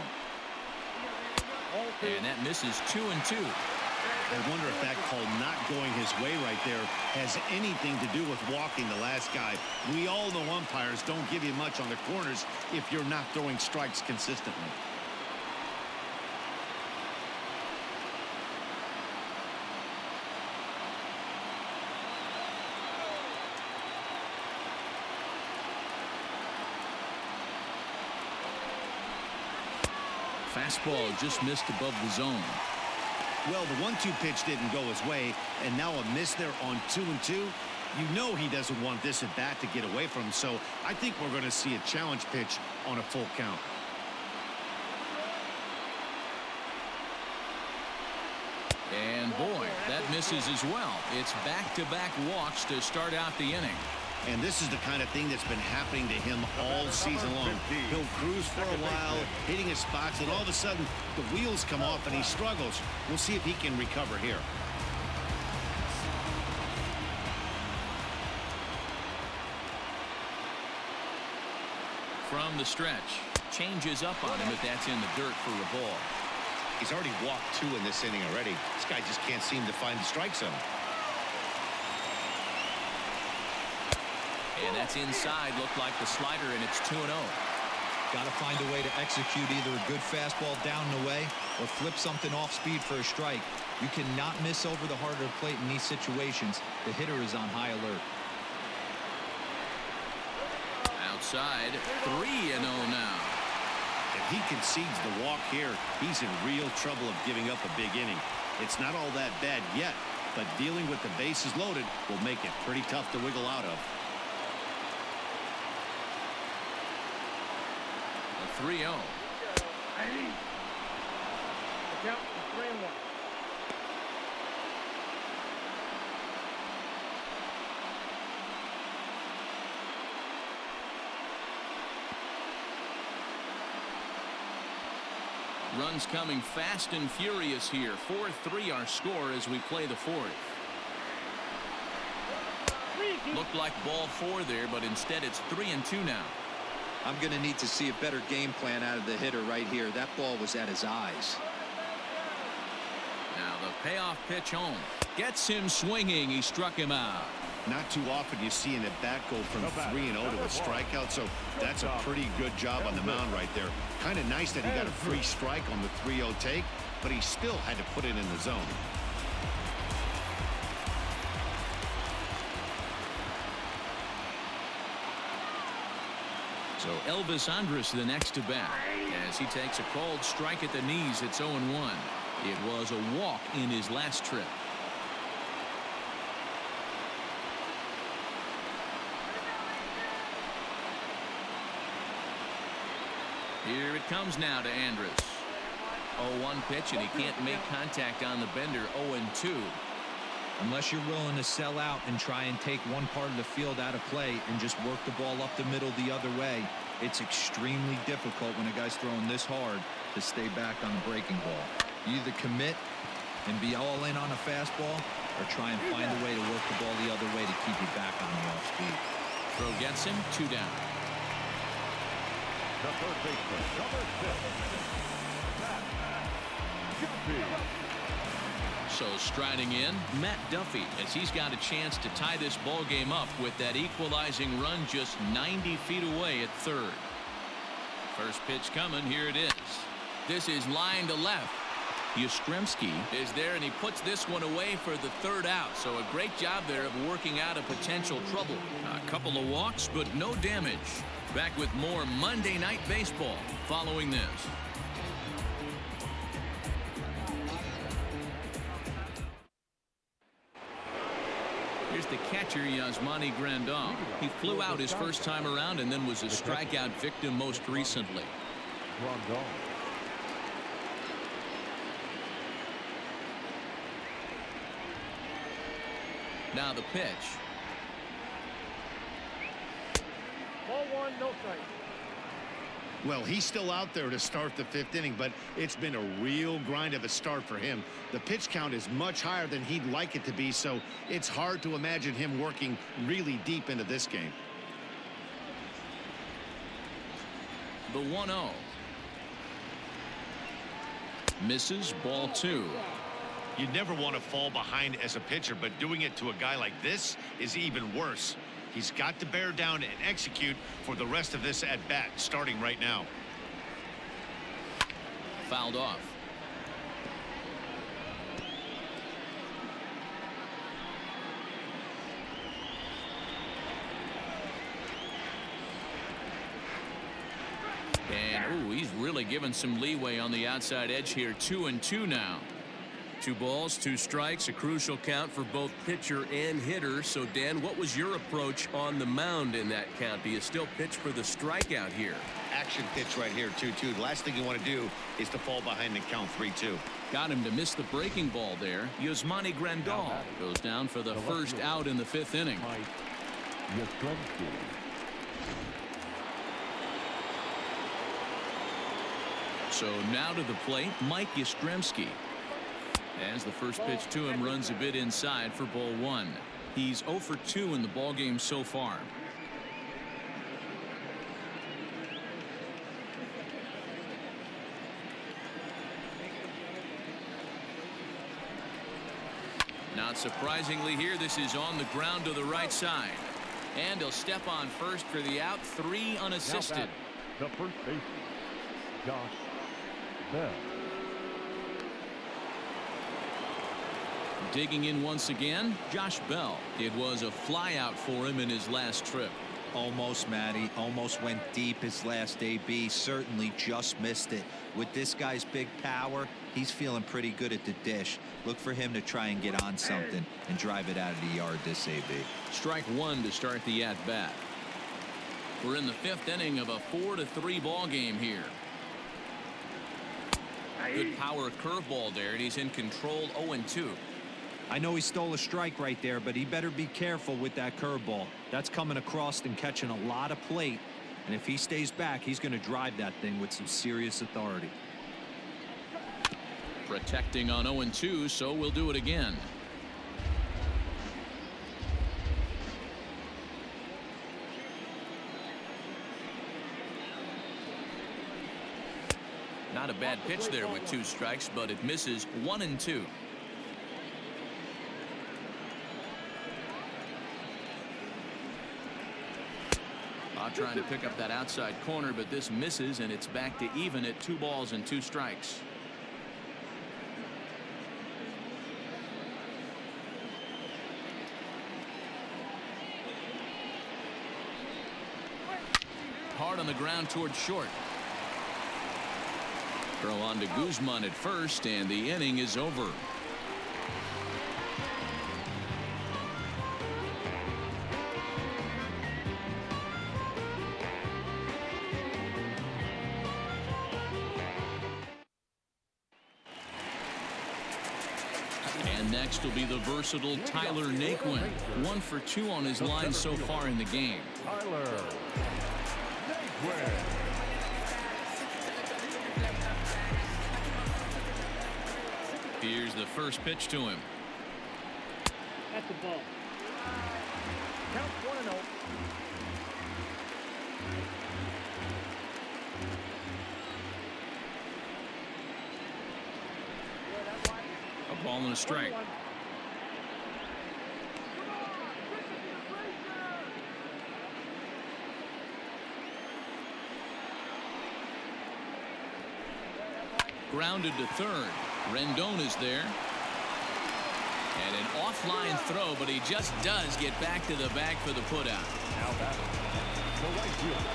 S1: And that misses 2-2.
S2: I wonder if that call not going his way right there has anything to do with walking the last guy. We all know umpires don't give you much on the corners if you're not throwing strikes consistently.
S1: Fastball just missed above the zone.
S2: Well, the 1-2 pitch didn't go his way, and now a miss there on 2-2. You know he doesn't want this at bat to get away from him, so I think we're going to see a challenge pitch on a full count.
S1: And boy, that misses as well. It's back-to-back walks to start out the inning.
S2: And this is the kind of thing that's been happening to him all season long. He'll cruise for a while, hitting his spots, and all of a sudden the wheels come off and he struggles. We'll see if he can recover here.
S1: From the stretch, changes up on him, but that's in the dirt for a ball.
S2: He's already walked 2 in this inning already. This guy just can't seem to find the strike zone.
S1: And that's inside. Looked like the slider, and it's 2-0.
S3: Got to find a way to execute either a good fastball down and away or flip something off speed for a strike. You cannot miss over the harder plate in these situations. The hitter is on high alert.
S1: Outside, 3-0 now.
S2: If he concedes the walk here, he's in real trouble of giving up a big inning. It's not all that bad yet, but dealing with the bases loaded will make it pretty tough to wiggle out of.
S1: 3-0.
S5: Count is 3-1.
S1: Runs coming fast and furious here. 4-3 our score as we play the fourth. Looked like ball 4 there, but instead it's 3-2 now.
S3: I'm going to need to see a better game plan out of the hitter right here. That ball was at his eyes.
S1: Now the payoff pitch home. Gets him swinging. He struck him out.
S2: Not too often you see an at-bat go from 3-0 to a strikeout, so that's a pretty good job on the mound right there. Kind of nice that he got a free strike on the 3-0 take, but he still had to put it in the zone.
S1: So Elvis Andrus the next to bat as he takes a called strike at the knees. It's 0-1. It was a walk in his last trip. Here it comes now to Andrus. 0-1 pitch, and he can't make contact on the bender. 0-2.
S3: Unless you're willing to sell out and try and take one part of the field out of play and just work the ball up the middle the other way, it's extremely difficult when a guy's throwing this hard to stay back on the breaking ball. You either commit and be all in on a fastball or try and find a way to work the ball the other way to keep you back on the off speed.
S1: Throw gets him. 2 down.
S4: The third baseman, number 6. Duffy.
S1: So striding in, Matt Duffy, as he's got a chance to tie this ball game up with that equalizing run just 90 feet away at third. First pitch coming. Here it is. This is line to left. Yastrzemski is there, and he puts this one away for the third out. So a great job there of working out a potential trouble. A couple of walks, but no damage. Back with more Monday Night Baseball following this. Here's the catcher, Yasmani Grandal. He flew out his first time around and then was a strikeout victim most recently.
S4: Grandal.
S1: Now the pitch.
S5: Ball 1, no strike.
S2: Well, he's still out there to start the 5th inning, but it's been a real grind of a start for him. The pitch count is much higher than he'd like it to be, so it's hard to imagine him working really deep into this game.
S1: The 1-0. Misses. Ball 2.
S2: You'd never want to fall behind as a pitcher, but doing it to a guy like this is even worse. He's got to bear down and execute for the rest of this at bat, starting right now.
S1: Fouled off. And ooh, he's really given some leeway on the outside edge here. 2-2 now. 2 balls, 2 strikes, a crucial count for both pitcher and hitter. So, Dan, what was your approach on the mound in that count? Do you still pitch for the strikeout here?
S2: Action pitch right here, 2-2. The last thing you want to do is to fall behind and count 3-2.
S1: Got him to miss the breaking ball there. Yasmani Grandal goes down for the first out in the 5th inning.
S4: Yastrzemski.
S1: So now to the plate, Mike Yastrzemski. As the first pitch to him runs a bit inside for ball 1. He's 0 for 2 in the ball game so far. Not surprisingly here, this is on the ground to the right side. And he'll step on first for the out. 3 unassisted.
S4: The first baseman, Josh Bell.
S1: Digging in once again, Josh Bell. It was a fly out for him in his last trip.
S3: Almost, Matty. Almost went deep his last AB. Certainly just missed it. With this guy's big power, he's feeling pretty good at the dish. Look for him to try and get on something and drive it out of the yard this AB.
S1: Strike 1 to start the at-bat. We're in the 5th inning of a 4-3 ball game here. Good power curveball there, and he's in control 0-2.
S3: I know he stole a strike right there, but he better be careful with that curveball. That's coming across and catching a lot of plate. And if he stays back, he's going to drive that thing with some serious authority.
S1: Protecting on 0-2, so we'll do it again. Not a bad pitch there with 2 strikes, but it misses 1-2. Trying to pick up that outside corner, but this misses, and it's back to even at 2 balls and 2 strikes. Hard on the ground towards short. Throw on to Guzman at first, and the inning is over. And next will be the versatile Tyler Naquin. 1 for 2 on his line so far in the game.
S4: Tyler Naquin.
S1: Here's the first pitch to him.
S5: That's the ball. Count 1-0.
S1: A ball and a strike. Grounded to third. Rendon is there. And an offline throw, but he just does get back to the bag for the putout.
S4: Now batting, the right fielder,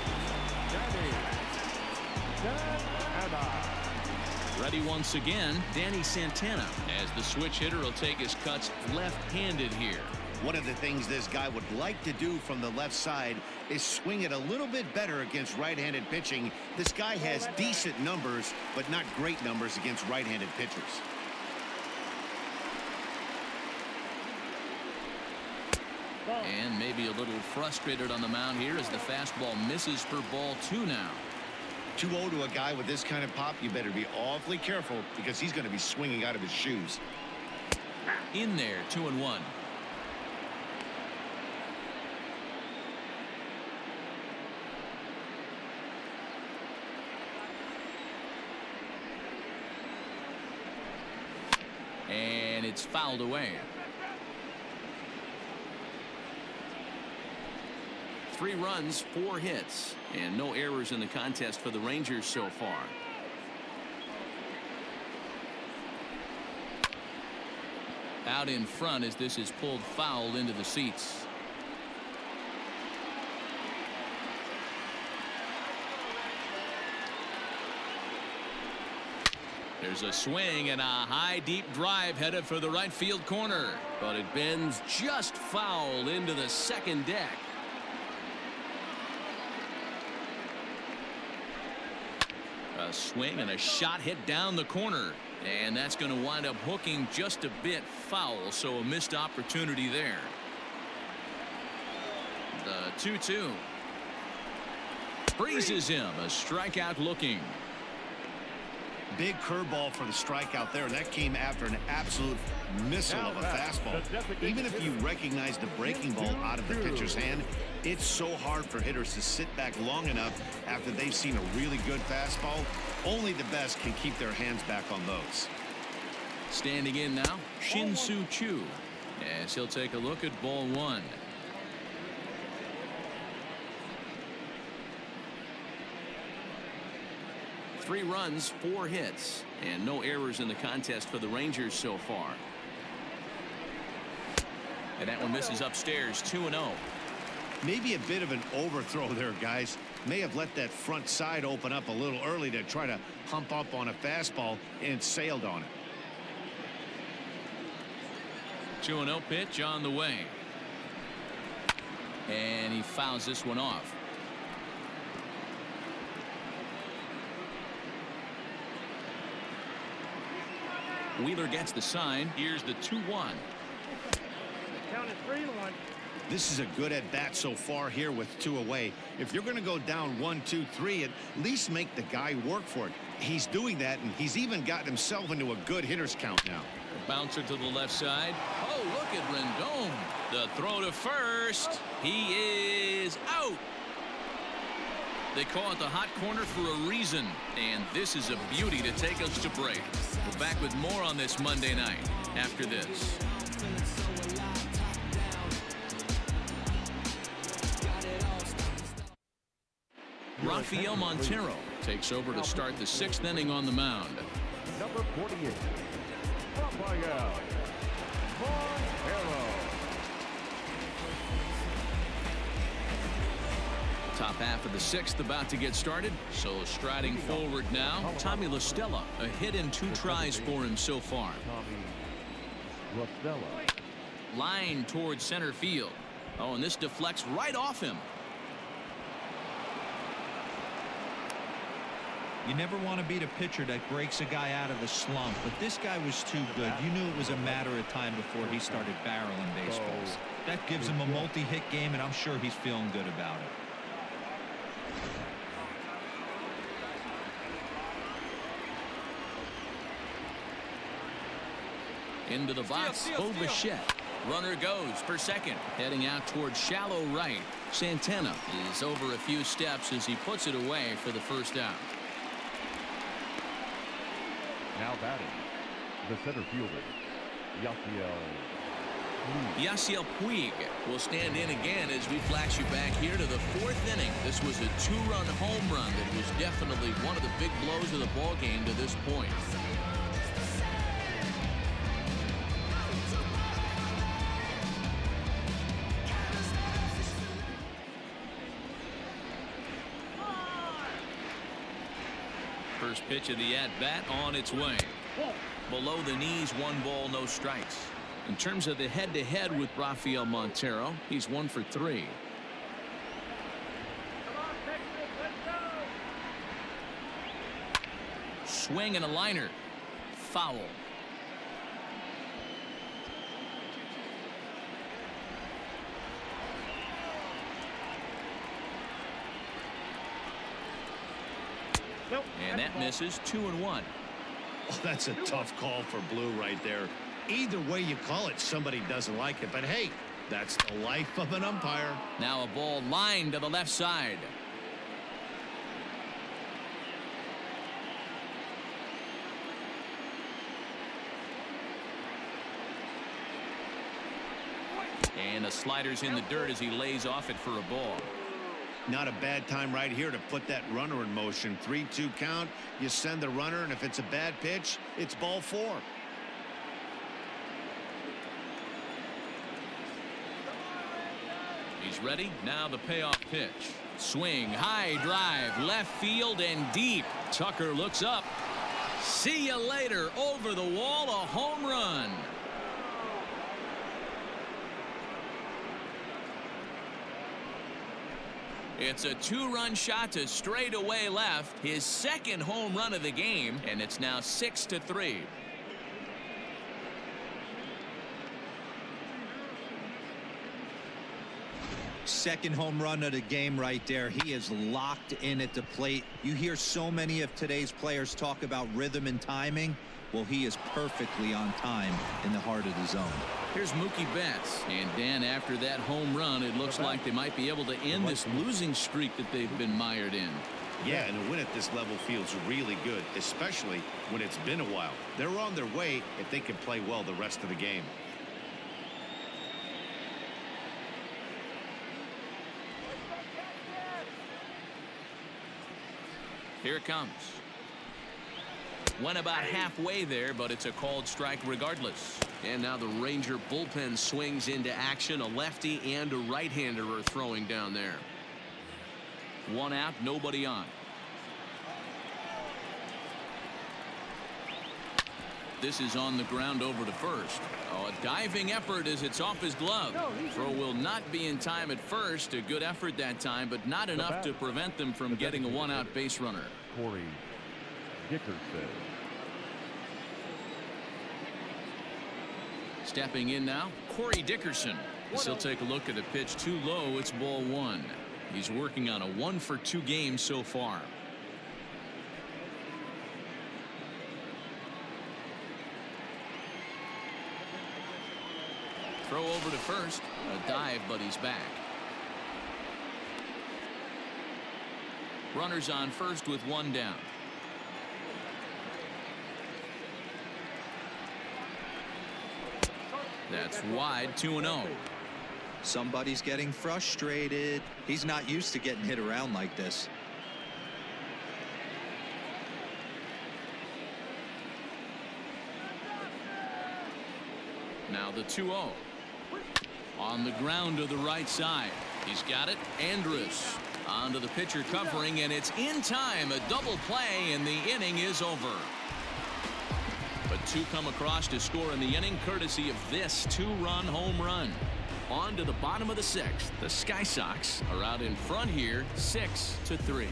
S4: Danny.
S1: Ready once again, Danny Santana, as the switch hitter will take his cuts left-handed here.
S2: One of the things this guy would like to do from the left side is swing it a little bit better against right-handed pitching. This guy has decent numbers, but not great numbers against right-handed pitchers.
S1: And maybe a little frustrated on the mound here as the fastball misses for ball 2 now.
S2: 2-0 to a guy with this kind of pop, you better be awfully careful because he's going to be swinging out of his shoes.
S1: In there, 2-1. And it's fouled away. 3 runs, 4 hits, and no errors in the contest for the Rangers so far. Out in front as this is pulled foul into the seats. There's a swing and a high deep drive headed for the right field corner, but it bends just foul into the second deck. A swing and a shot hit down the corner, and that's going to wind up hooking just a bit foul, so a missed opportunity there. The 2-2 freezes him, a strikeout looking.
S2: Big curveball for the strikeout there, and that came after an absolute missile of a fastball. Even if you recognize the breaking ball out of the pitcher's hand, it's so hard for hitters to sit back long enough after they've seen a really good fastball. Only the best can keep their hands back on those.
S1: Standing in now, Shin-Soo Choo, as he'll take a look at ball 1. Three runs, 4 hits, and no errors in the contest for the Rangers so far. And that one misses upstairs, 2-0.
S2: Maybe a bit of an overthrow there, guys. May have let that front side open up a little early to try to hump up on a fastball and sailed on it.
S1: 2-0 pitch on the way. And he fouls this one off. Wheeler gets the sign. Here's the 2-1.
S5: Count it 3-1.
S2: This is a good at bat so far here with 2 away. If you're going to go down 1, 2, 3, at least make the guy work for it. He's doing that, and he's even gotten himself into a good hitter's count now.
S1: Bouncer to the left side. Oh, look at Rendon. The throw to first. He is out. They call it the hot corner for a reason, and this is a beauty to take us to break. We're back with more on this Monday night after this. Rafael Montero takes over to start the 6th inning on the mound.
S4: Number 48, Rafael Montero.
S1: Top half of the 6th about to get started. So striding forward now, Tommy La Stella. A hit in 2 tries for him so far.
S4: Tommy La Stella.
S1: Line towards center field. Oh, and this deflects right off him.
S3: You never want to beat a pitcher that breaks a guy out of the slump, but this guy was too good. You knew it was a matter of time before he started barreling baseballs. That gives him a multi-hit game, and I'm sure he's feeling good about it.
S1: Into the box, Bichette. Runner goes for second. Heading out towards shallow right. Santana is over a few steps as he puts it away for the first out.
S4: Now batting, the center fielder,
S1: Yasiel Puig will stand in again as we flash you back here to the 4th inning. This was a 2-run home run that was definitely one of the big blows of the ball game to this point. First pitch of the at-bat on its way. Below the knees, 1 ball, no strikes. In terms of the head-to-head with Rafael Montero, he's 1 for 3. Swing and a liner. Foul. And that misses. 2-1.
S2: Oh, that's a tough call for Blue right there. Either way you call it, somebody doesn't like it. But hey, that's the life of an umpire.
S1: Now a ball lined to the left side. And the slider's in the dirt as he lays off it for a ball.
S2: Not a bad time right here to put that runner in motion. 3-2 count. You send the runner, and if it's a bad pitch, it's ball 4.
S1: He's ready. Now the payoff pitch. Swing, high drive, left field and deep. Tucker looks up. See you later. Over the wall, a home run. It's a 2-run shot to straightaway left. His 2nd home run of the game, and it's now 6-3.
S3: Second home run of the game right there. He is locked in at the plate. You hear so many of today's players talk about rhythm and timing. Well, he is perfectly on time in the heart of the zone.
S1: Here's Mookie Betts. And Dan, after that home run, it looks like they might be able to end this losing streak that they've been mired in.
S2: Yeah, and a win at this level feels really good, especially when it's been a while. They're on their way if they can play well the rest of the game.
S1: Here it comes. Went about halfway there, but it's a called strike regardless. And now the Ranger bullpen swings into action. A lefty and a right-hander are throwing down there. 1 out, nobody on. This is on the ground over to first. Oh, a diving effort as it's off his glove. Throw will not be in time at first. A good effort that time, but not enough to prevent them from getting a 1-out base runner.
S4: Corey Dickerson.
S1: Stepping in now, Corey Dickerson. As he'll take a look at a pitch too low. It's ball one. He's working on a 1-for-2 game so far. Throw over to first. A dive, but he's back. Runners on first with one down. That's wide, 2-0.
S3: Somebody's getting frustrated. He's not used to getting hit around like this.
S1: Now the 2-0. On the ground to the right side. He's got it. Andrus onto the pitcher covering, and it's in time. A double play, and the inning is over. But two come across to score in the inning, courtesy of this 2-run home run. On to the bottom of the sixth. The Sky Sox are out in front here, 6-3.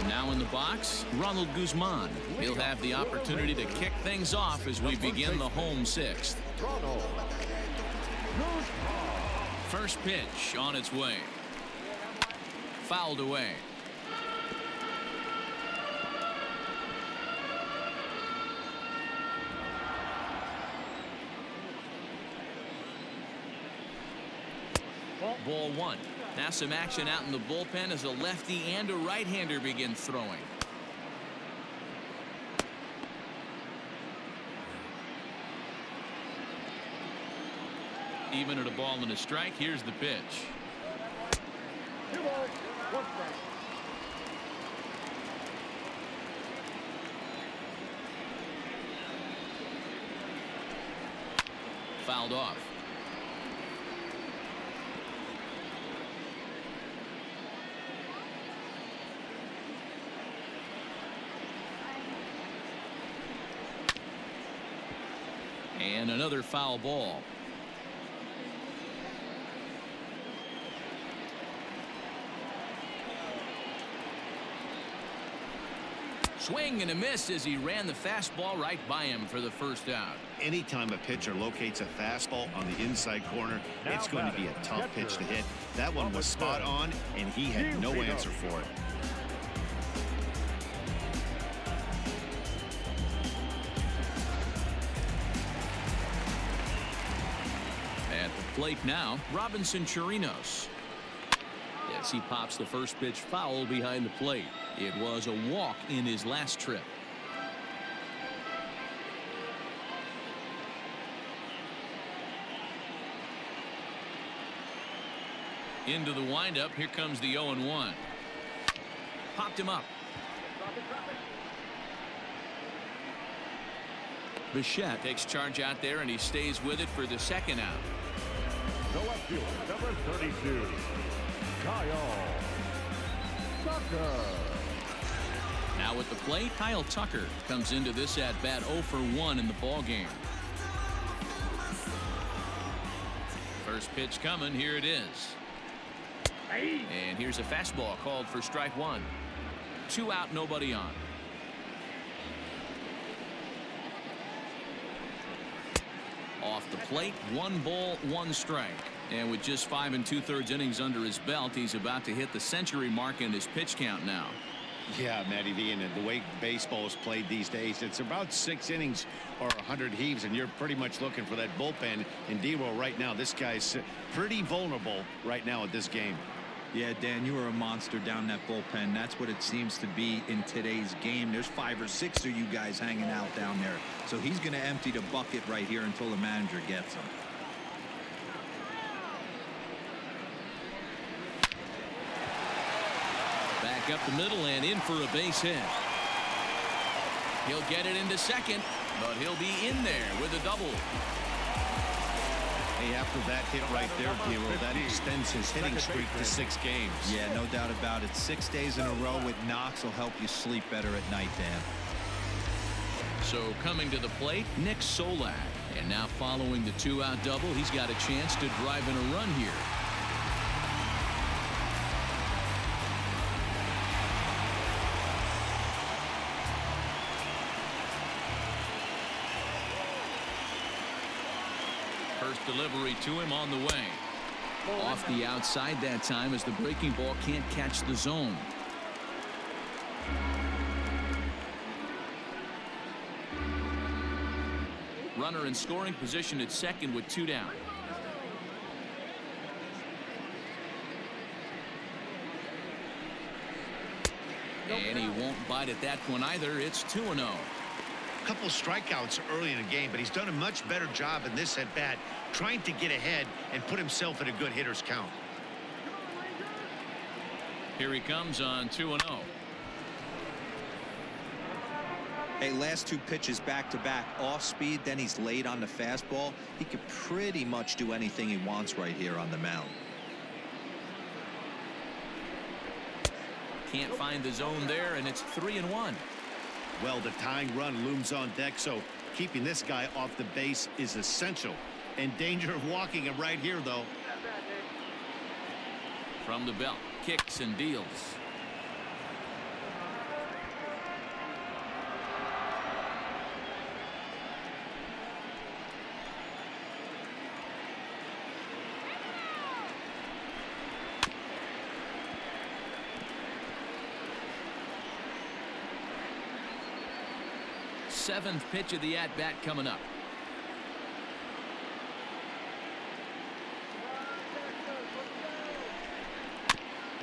S1: Now in the box, Ronald Guzman. He'll have the opportunity to kick things off as we begin the home sixth. First pitch on its way. Fouled away. Ball one. Now some action out in the bullpen as a lefty and a right-hander begin throwing. Even at a ball and a strike, here's the pitch.
S5: 2 balls, 1 strike.
S1: Fouled off. And another foul ball. Swing and a miss as he ran the fastball right by him for the first out.
S2: Anytime a pitcher locates a fastball on the inside corner, it's going to be a tough pitch to hit. That one was spot on, and he had no answer for it.
S1: At the plate now, Robinson Chirinos. Yes, he pops the first pitch foul behind the plate. It was a walk in his last trip. Into the windup. Here comes the 0-1. Popped him up. Bichette takes charge out there, and he stays with it for the second out.
S4: The left fielder, number 32, Kyle Tucker.
S1: Now at the plate, Kyle Tucker comes into this at bat 0 for 1 in the ball game. First pitch coming. Here it is. And here's a fastball called for strike one. 2 out, nobody on. Off the plate, 1 ball, 1 strike. And with just 5 2/3 innings under his belt, he's about to hit the century mark in his pitch count now.
S2: Yeah, Matty V, and the way baseball is played these days, it's about 6 innings or 100 heaves, and you're pretty much looking for that bullpen. And D-Roll right now, this guy's pretty vulnerable right now at this game.
S3: Yeah, Dan, you are a monster down that bullpen. That's what it seems to be in today's game. There's 5 or 6 of you guys hanging out down there. So he's going to empty the bucket right here until the manager gets him.
S1: Back up the middle and in for a base hit. He'll get it into second, but he'll be in there with a double.
S2: Hey, after that hit right there, D-Roll, that extends his hitting streak to 6 games.
S3: Yeah, no doubt about it. 6 days in a row with knocks will help you sleep better at night, Dan.
S1: So coming to the plate, Nick Solak. And now following the 2-out double, he's got a chance to drive in a run here. First delivery to him on the way. Off the outside that time as the breaking ball can't catch the zone. Runner in scoring position at second with 2 down. And he won't bite at that one either. It's 2-0.
S2: Couple strikeouts early in the game, but he's done a much better job in this at bat, trying to get ahead and put himself in a good hitter's count.
S1: Here he comes on 2-0.
S3: Hey, last 2 pitches back to back, off speed, then he's late on the fastball. He could pretty much do anything he wants right here on the mound.
S1: Can't find the zone there, and it's 3-1.
S2: Well, the tying run looms on deck, so keeping this guy off the base is essential. In danger of walking him right here, though.
S1: From the belt, kicks and deals. Seventh pitch of the at-bat coming up.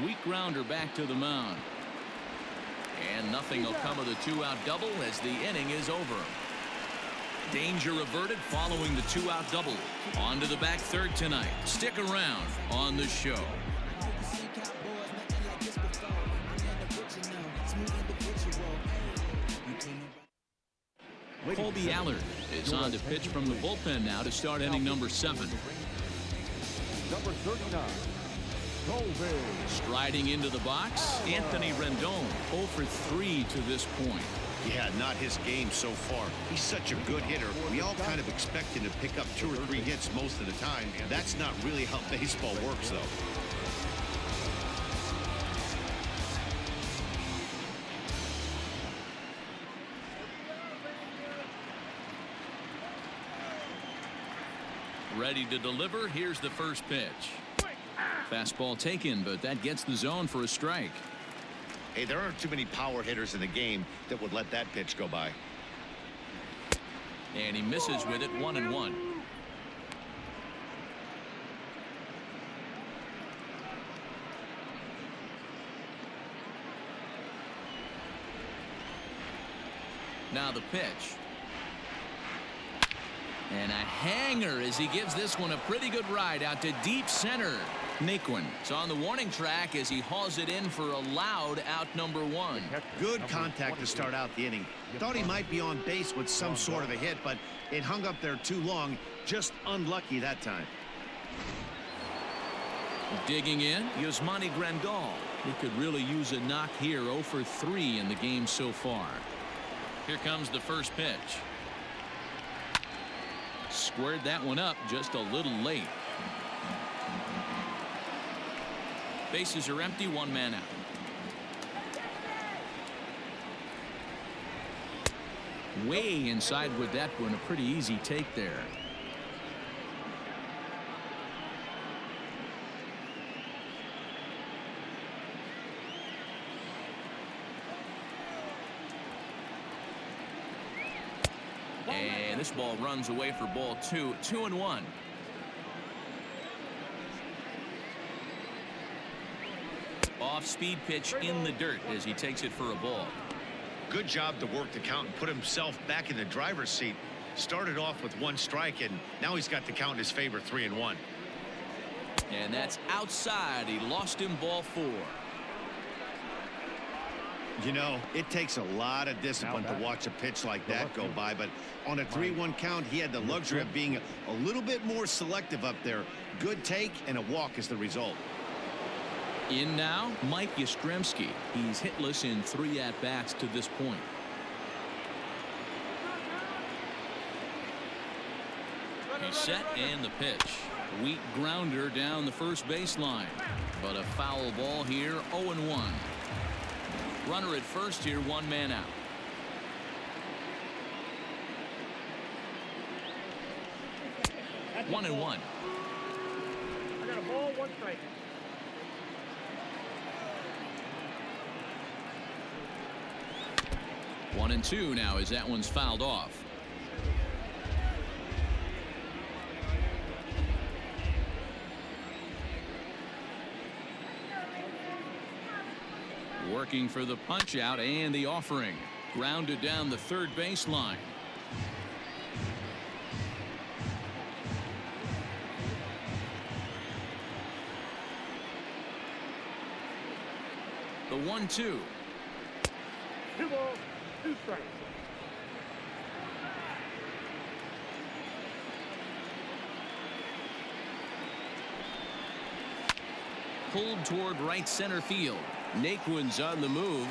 S1: Weak grounder back to the mound. And nothing will come of the 2-out double as the inning is over. Danger averted following the 2-out double. On to the back third tonight. Stick around on the show. Colby Allard is on to pitch from the bullpen now to start inning number 7.
S4: Number 39, Colby.
S1: Striding into the box, Anthony Rendon, 0 for 3 to this point.
S2: Yeah, not his game so far. He's such a good hitter. We all kind of expect him to pick up 2 or 3 hits most of the time. That's not really how baseball works, though.
S1: Ready to deliver. Here's the first pitch. Fastball taken, but that gets the zone for a strike.
S2: Hey, there aren't too many power hitters in the game that would let that pitch go by.
S1: And he misses with it, 1-1. Now the pitch. And a hanger as he gives this one a pretty good ride out to deep center. Naquin is on the warning track as he hauls it in for a loud out number 1.
S2: Good contact to start out the inning. Thought he might be on base with some sort of a hit, but it hung up there too long. Just unlucky that time.
S1: Digging in, Yasmani Grandal. He could really use a knock here. 0 for 3 in the game so far. Here comes the first pitch. Squared that one up just a little late. Bases are empty, 1 man out. Way inside with that one, a pretty easy take there. And this ball runs away for ball 2. 2-1. Off-speed pitch in the dirt as he takes it for a ball.
S2: Good job to work the count and put himself back in the driver's seat. Started off with 1 strike, and now he's got the count in his favor, 3-1.
S1: And that's outside. He lost him, ball 4.
S2: You know, it takes a lot of discipline to watch a pitch like that go by, but on a 3-1 count, he had the luxury of being a little bit more selective up there. Good take and a walk is the result.
S1: In now, Mike Yastrzemski. He's hitless in 3 at-bats to this point. He's set and the pitch. Weak grounder down the first baseline. But a foul ball here, 0-1. Runner at first here, 1 man out. 1-1.
S5: I got a ball, 1 strike.
S1: One and two now as that one's fouled off. Working for the punch out and the offering. Grounded down the third baseline. The 1-2.
S5: 2 balls, 2 strikes.
S1: Pulled toward right center field. Naquin's on the move.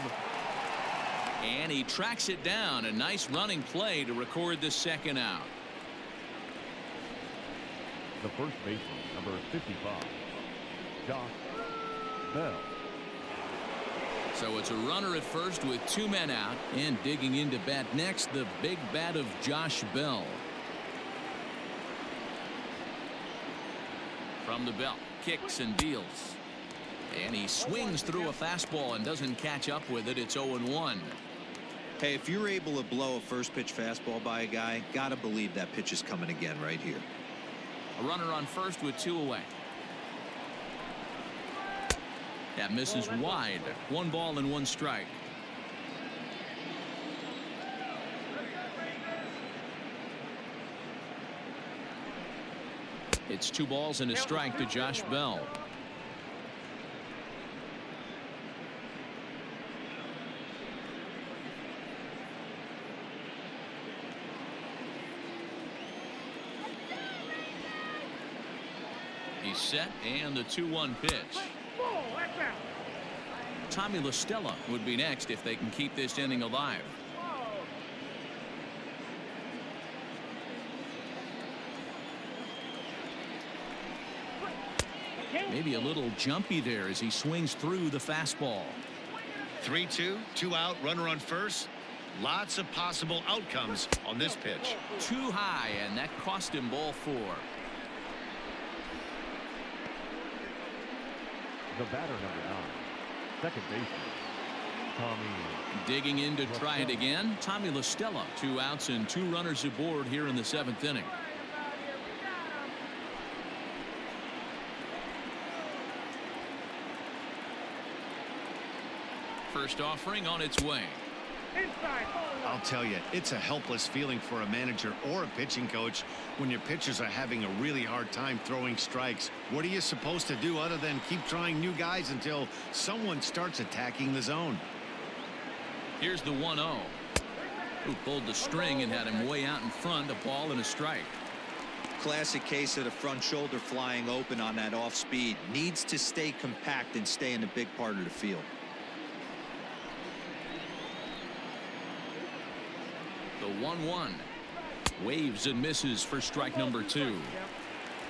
S1: And he tracks it down. A nice running play to record the second out.
S4: The first baseman, number 55, Josh Bell.
S1: So it's a runner at first with 2 men out. And digging into bat next, the big bat of Josh Bell. From the belt, kicks and deals. And he swings through a fastball and doesn't catch up with it. It's 0-1.
S3: Hey, if you're able to blow a first pitch fastball by a guy, gotta believe that pitch is coming again right here.
S1: A runner on first with 2 away. That misses wide. 1 ball and 1 strike. It's 2 balls and a strike to Josh Bell. He's set and the 2-1 pitch.
S5: Ball, that's out.
S1: Tommy La Stella would be next if they can keep this inning alive. Maybe a little jumpy there as he swings through the fastball.
S2: 3-2, 2 out, runner on first. Lots of possible outcomes on this pitch.
S1: Too high, and that cost him ball 4.
S4: The batter, number 9, second baseman, Tommy.
S1: Digging in to try it again. Tommy La Stella. 2 outs and 2 runners aboard here in the 7th inning. First offering on its way.
S5: Inside, ball.
S2: I'll tell you, it's a helpless feeling for a manager or a pitching coach when your pitchers are having a really hard time throwing strikes. What are you supposed to do other than keep trying new guys until someone starts attacking the zone?
S1: Here's the 1-0. Who pulled the string and had him way out in front. A ball and a strike.
S3: Classic case of the front shoulder flying open on that off speed. Needs to stay compact and stay in the big part of the field.
S1: The 1-1. Waves and misses for strike number 2.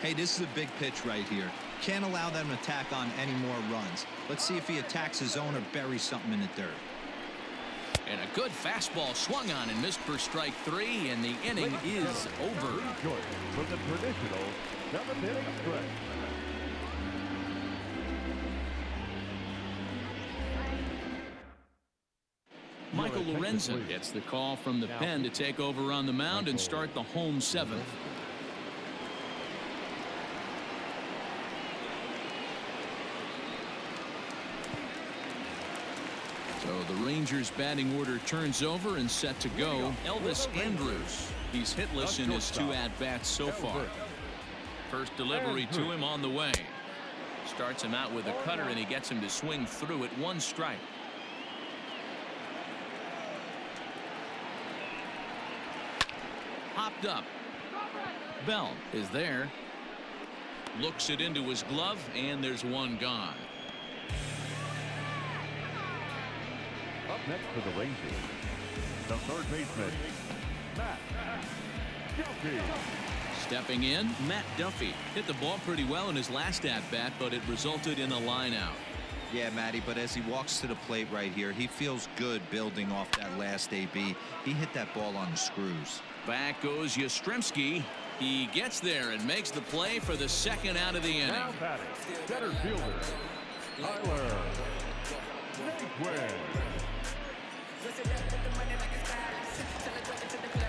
S3: Hey, this is a big pitch right here. Can't allow them to tack on any more runs. Let's see if he attacks his zone or buries something in the dirt.
S1: And a good fastball swung on and missed for strike 3, and the inning is over.
S4: Choice for the traditional 7th inning stretch.
S1: Michael Lorenzen gets the call from the pen to take over on the mound and start the home 7th. So the Rangers batting order turns over and set to go. Elvis Andrus. He's hitless in his 2 at-bats so far. First delivery to him on the way. Starts him out with a cutter and he gets him to swing through it. 1 strike. Popped up. Bell is there. Looks it into his glove, and there's 1 gone.
S4: Up next for the Rangers, the third baseman, Matt Duffy.
S1: Stepping in, Matt Duffy hit the ball pretty well in his last at-bat, but it resulted in a line out.
S3: Yeah, Matty, but as he walks to the plate right here, he feels good building off that last AB. He hit that ball on the screws.
S1: Back goes Yastrzemski. He gets there and makes the play for the second out of the inning.
S4: Now batting, center fielder, Tyler Naquin.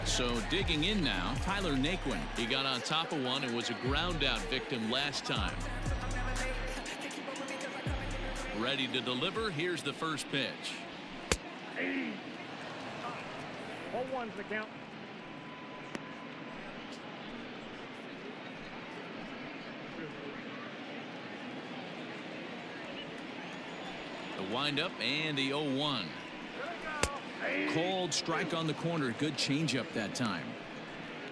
S1: So digging in now, Tyler Naquin. He got on top of one and was a ground out victim last time. Ready to deliver. Here's the first pitch.
S5: 0-1's the count.
S1: The windup and the 0-1. Cold strike on the corner. Good changeup that time.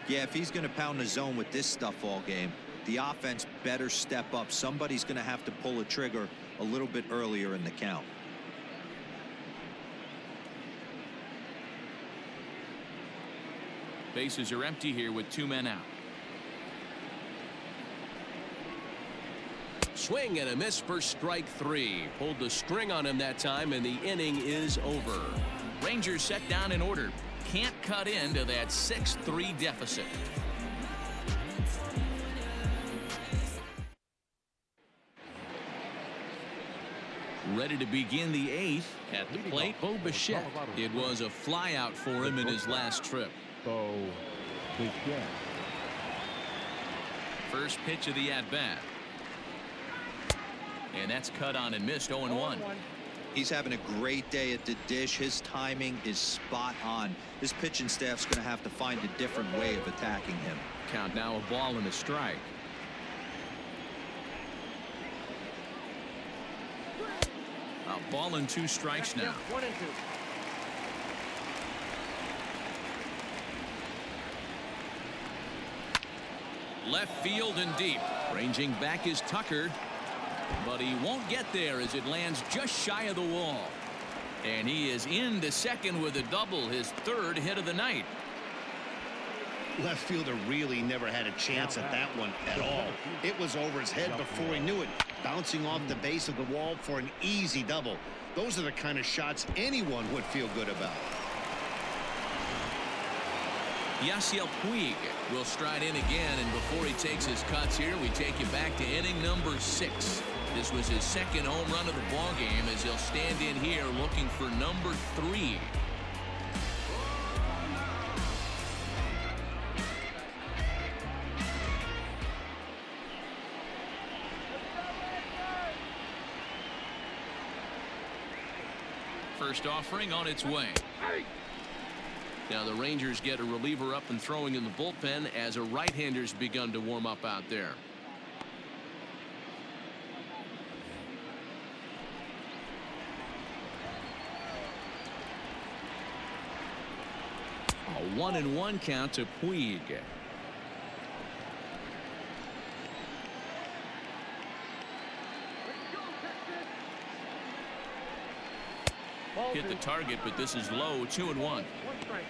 S3: Yeah, if he's going to pound the zone with this stuff all game, the offense better step up. Somebody's going to have to pull a trigger a little bit earlier in the count.
S1: Bases are empty here with 2 men out.
S7: Swing and a miss for strike 3. Pulled the string on him that time, and the inning is over.
S1: Rangers set down in order. Can't cut into that 6-3 deficit. Ready to begin the 8th. At the plate, Bo Bichette. It was a flyout for him in his last trip.
S4: Bo Bichette.
S1: First pitch of the at-bat. And that's cut on and missed. 0-1.
S3: He's having a great day at the dish. His timing is spot on. His pitching staff's going to have to find a different way of attacking him.
S1: Count now, a ball and a strike. A ball and 2 strikes now.
S5: 1 and 2.
S1: Left field and deep. Ranging back is Tucker. But he won't get there as it lands just shy of the wall. And he is into second with a double, his 3rd hit of the night.
S2: Left fielder really never had a chance at that one at all. It was over his head before he knew it, bouncing off the base of the wall for an easy double. Those are the kind of shots anyone would feel good about.
S1: Yasiel Puig will stride in again, and before he takes his cuts here, we take you back to inning number 6. This was his 2nd home run of the ball game as he'll stand in here looking for number 3. First offering on its way. Now the Rangers get a reliever up and throwing in the bullpen as a right-hander's begun to warm up out there. A 1-1 count to Puig. Hit the target, but this is low. 2-1.
S5: 1 strike.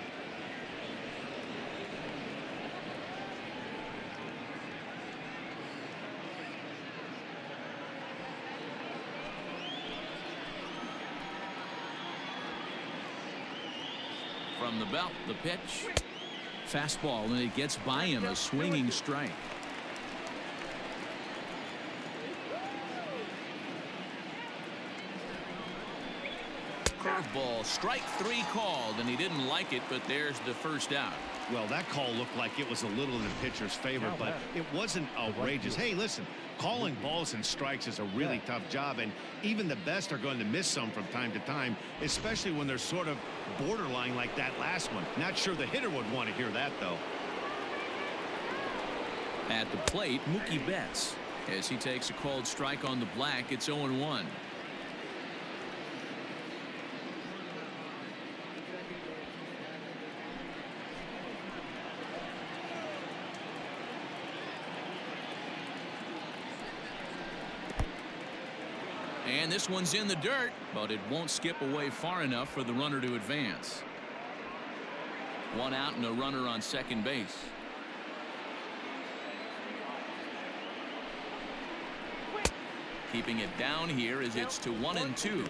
S1: From the belt, the pitch. Fastball, and it gets by him, a swinging strike. Curveball, strike 3 called, and he didn't like it, but there's the first out.
S2: Well, that call looked like it was a little in the pitcher's favor, but it wasn't outrageous. Hey, listen, calling balls and strikes is a really tough job, and even the best are going to miss some from time to time, especially when they're sort of borderline like that last one. Not sure the hitter would want to hear that, though.
S1: At the plate, Mookie Betts. As he takes a called strike on the black, it's 0-1. And this one's in the dirt, but it won't skip away far enough for the runner to advance. 1 out and a runner on second base. Keeping it down here as it's to 1-2.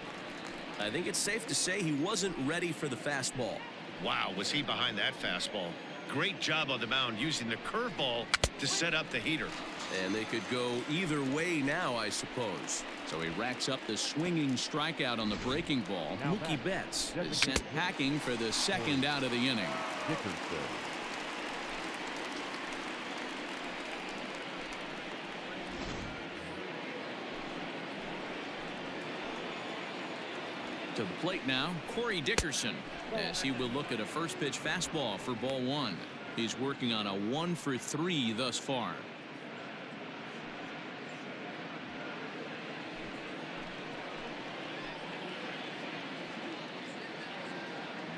S7: I think it's safe to say he wasn't ready for the fastball.
S2: Wow, was he behind that fastball? Great job on the mound using the curveball to set up the heater.
S7: And they could go either way now, I suppose. So he racks up the swinging strikeout on the breaking ball. Mookie Betts is sent packing for the second out of the inning. To the plate now, Corey Dickerson, as he will look at a first pitch fastball for ball one. He's working on a 1-for-3 thus far.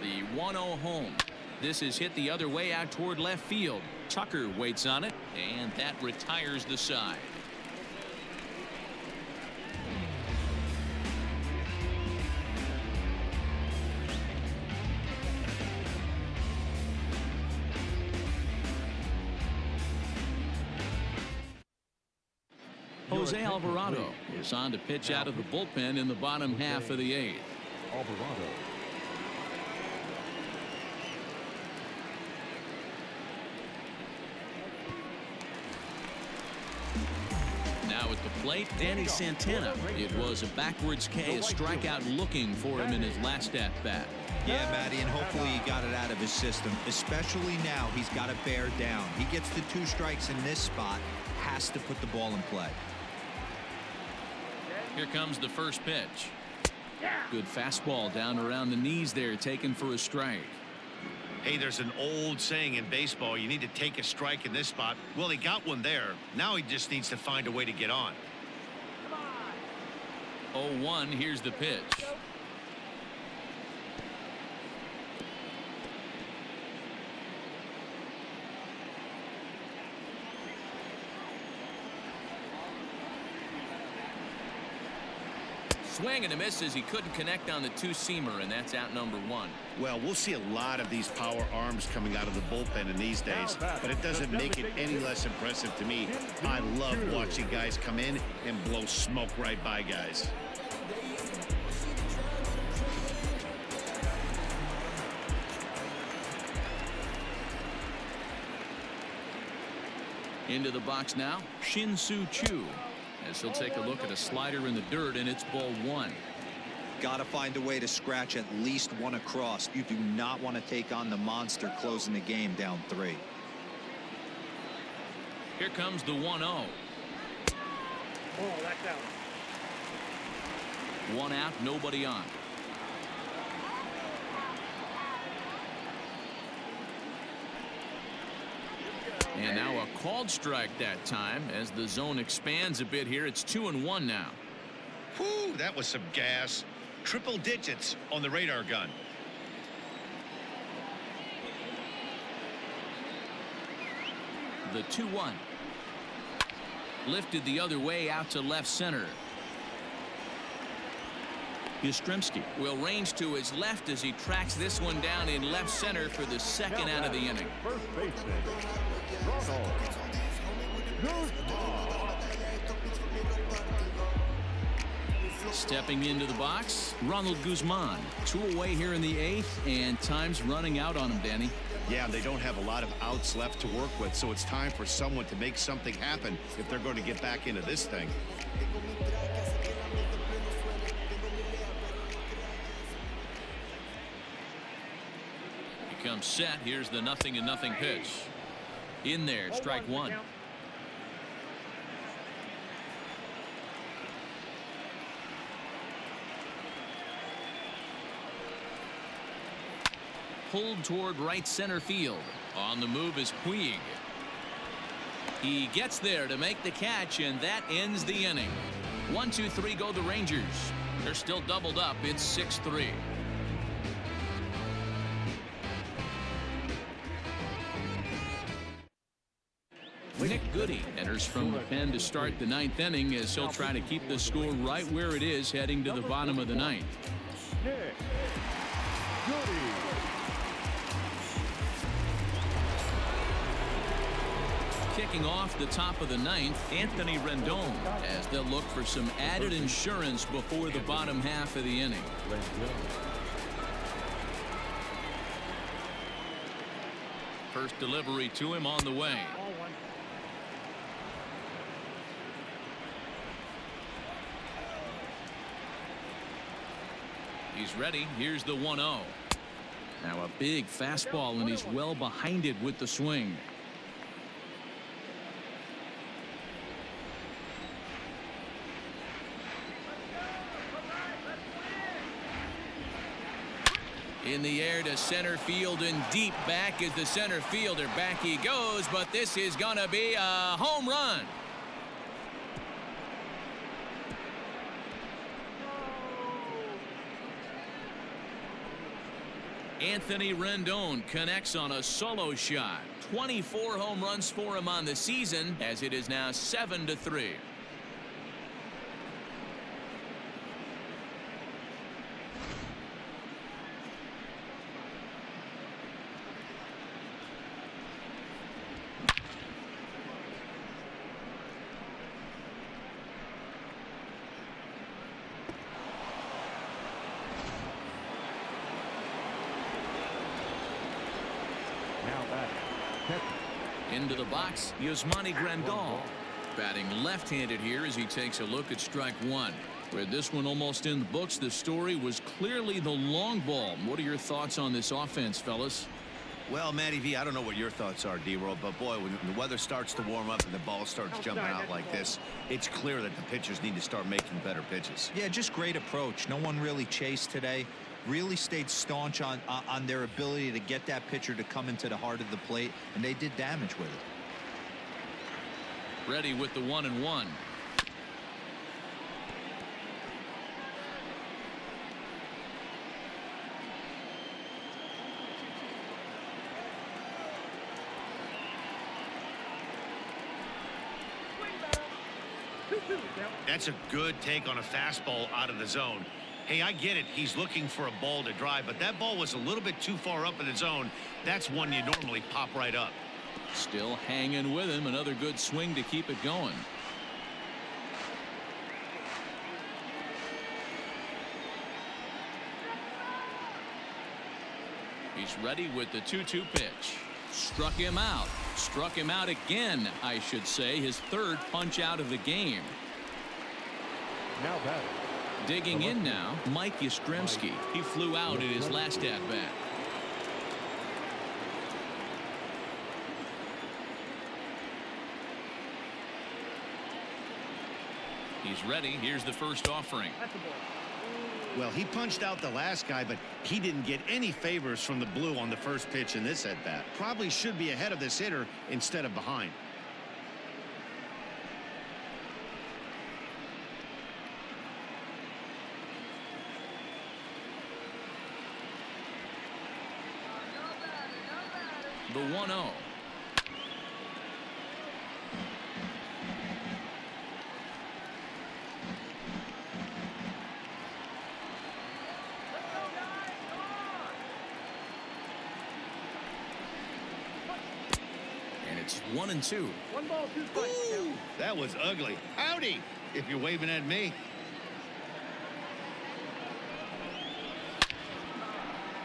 S7: The 1-0 home. This is hit the other way out toward left field. Tucker waits on it, and that retires the side. Jose Alvarado is on to pitch out of the bullpen in the bottom half of the eighth.
S4: Alvarado.
S1: Now at the plate, Danny Santana. It was a backwards K, a strikeout looking for him in his last at bat.
S3: Yeah, Matty, and hopefully he got it out of his system, especially now he's got to bear down. He gets the 2 strikes in this spot, has to put the ball in play.
S1: Here comes the first pitch. Good fastball down around the knees there, taken for a strike.
S2: Hey, there's an old saying in baseball, you need to take a strike in this spot. Well, he got one there. Now he just needs to find a way to get on.
S1: 0-1, here's the pitch. Swing and a miss as he couldn't connect on the 2-seamer, and that's out number 1.
S2: Well, we'll see a lot of these power arms coming out of the bullpen in these days, but it doesn't make it any less impressive to me. I love watching guys come in and blow smoke right by guys.
S1: Into the box now, Shin-Soo Choo, as he'll take a look at a slider in the dirt, and it's ball 1.
S3: Got to find a way to scratch at least one across. You do not want to take on the monster closing the game down 3.
S1: Here comes the 1-0.
S5: Oh, that's out.
S1: 1 out, nobody on. And now a called strike that time as the zone expands a bit here. It's 2-1 now.
S2: Whew, that was some gas. Triple digits on the radar gun.
S1: The 2-1. Lifted the other way out to left center. Yastrzemski will range to his left as he tracks this one down in left center for the second out of the inning.
S4: First baseman, Ronald Guzman.
S1: Stepping into the box, Ronald Guzman. 2 away here in the 8th, and time's running out on him, Danny.
S2: Yeah, they don't have a lot of outs left to work with, so it's time for someone to make something happen if they're going to get back into this thing.
S1: He comes set. Here's the 0-0 pitch. In there, strike 1. Pulled toward right center field. On the move is Puig. He gets there to make the catch, and that ends the inning. 1-2-3 go the Rangers. They're still doubled up. It's 6-3. Nick Goody enters from the pen to start the 9th inning as he'll try to keep the score right where it is heading to the bottom of the 9th.
S4: Nick Goody.
S1: Kicking off the top of the 9th, Anthony Rendon, as they'll look for some added insurance before the bottom half of the inning. First delivery to him on the way.
S5: Ball one.
S1: He's ready. Here's the 1-0. Now a big fastball, and he's well behind it with the swing. In the air to center field and deep. Back is the center fielder. Back he goes, but this is going to be a home run. Anthony Rendon connects on a solo shot. 24 home runs for him on the season, as it is now 7-3. Into the box, Yasmani Grandal. Batting left-handed here as he takes a look at strike one. With this one almost in the books, the story was clearly the long ball. What are your thoughts on this offense, fellas?
S2: Well, Matty V, I don't know what your thoughts are, D-Roll, but boy, when the weather starts to warm up and the ball starts jumping out like this, it's clear that the pitchers need to start making better pitches.
S3: Yeah, just great approach. No one really chased today. Really stayed staunch on their ability to get that pitcher to come into the heart of the plate, and they did damage with it.
S1: Ready with the 1-1.
S2: That's a good take on a fastball out of the zone. Hey, I get it. He's looking for a ball to drive, but that ball was a little bit too far up in the zone. That's one you normally pop right up.
S1: Still hanging with him. Another good swing to keep it going. He's ready with the 2-2 pitch. Struck him out. Struck him out again, I should say. His third punch out of the game.
S4: Now batting.
S1: Digging in now, Mike Yastrzemski. He flew out in his last at-bat. He's ready. Here's the first offering.
S5: That's a ball.
S2: Well, he punched out the last guy, but he didn't get any favors from the blue on the first pitch in this at-bat. Probably should be ahead of this hitter instead of behind.
S1: The 1-0. And it's 1-2.
S5: 1 ball, 2 strikes.
S2: Ooh, that was ugly. Howdy, if you're waving at me.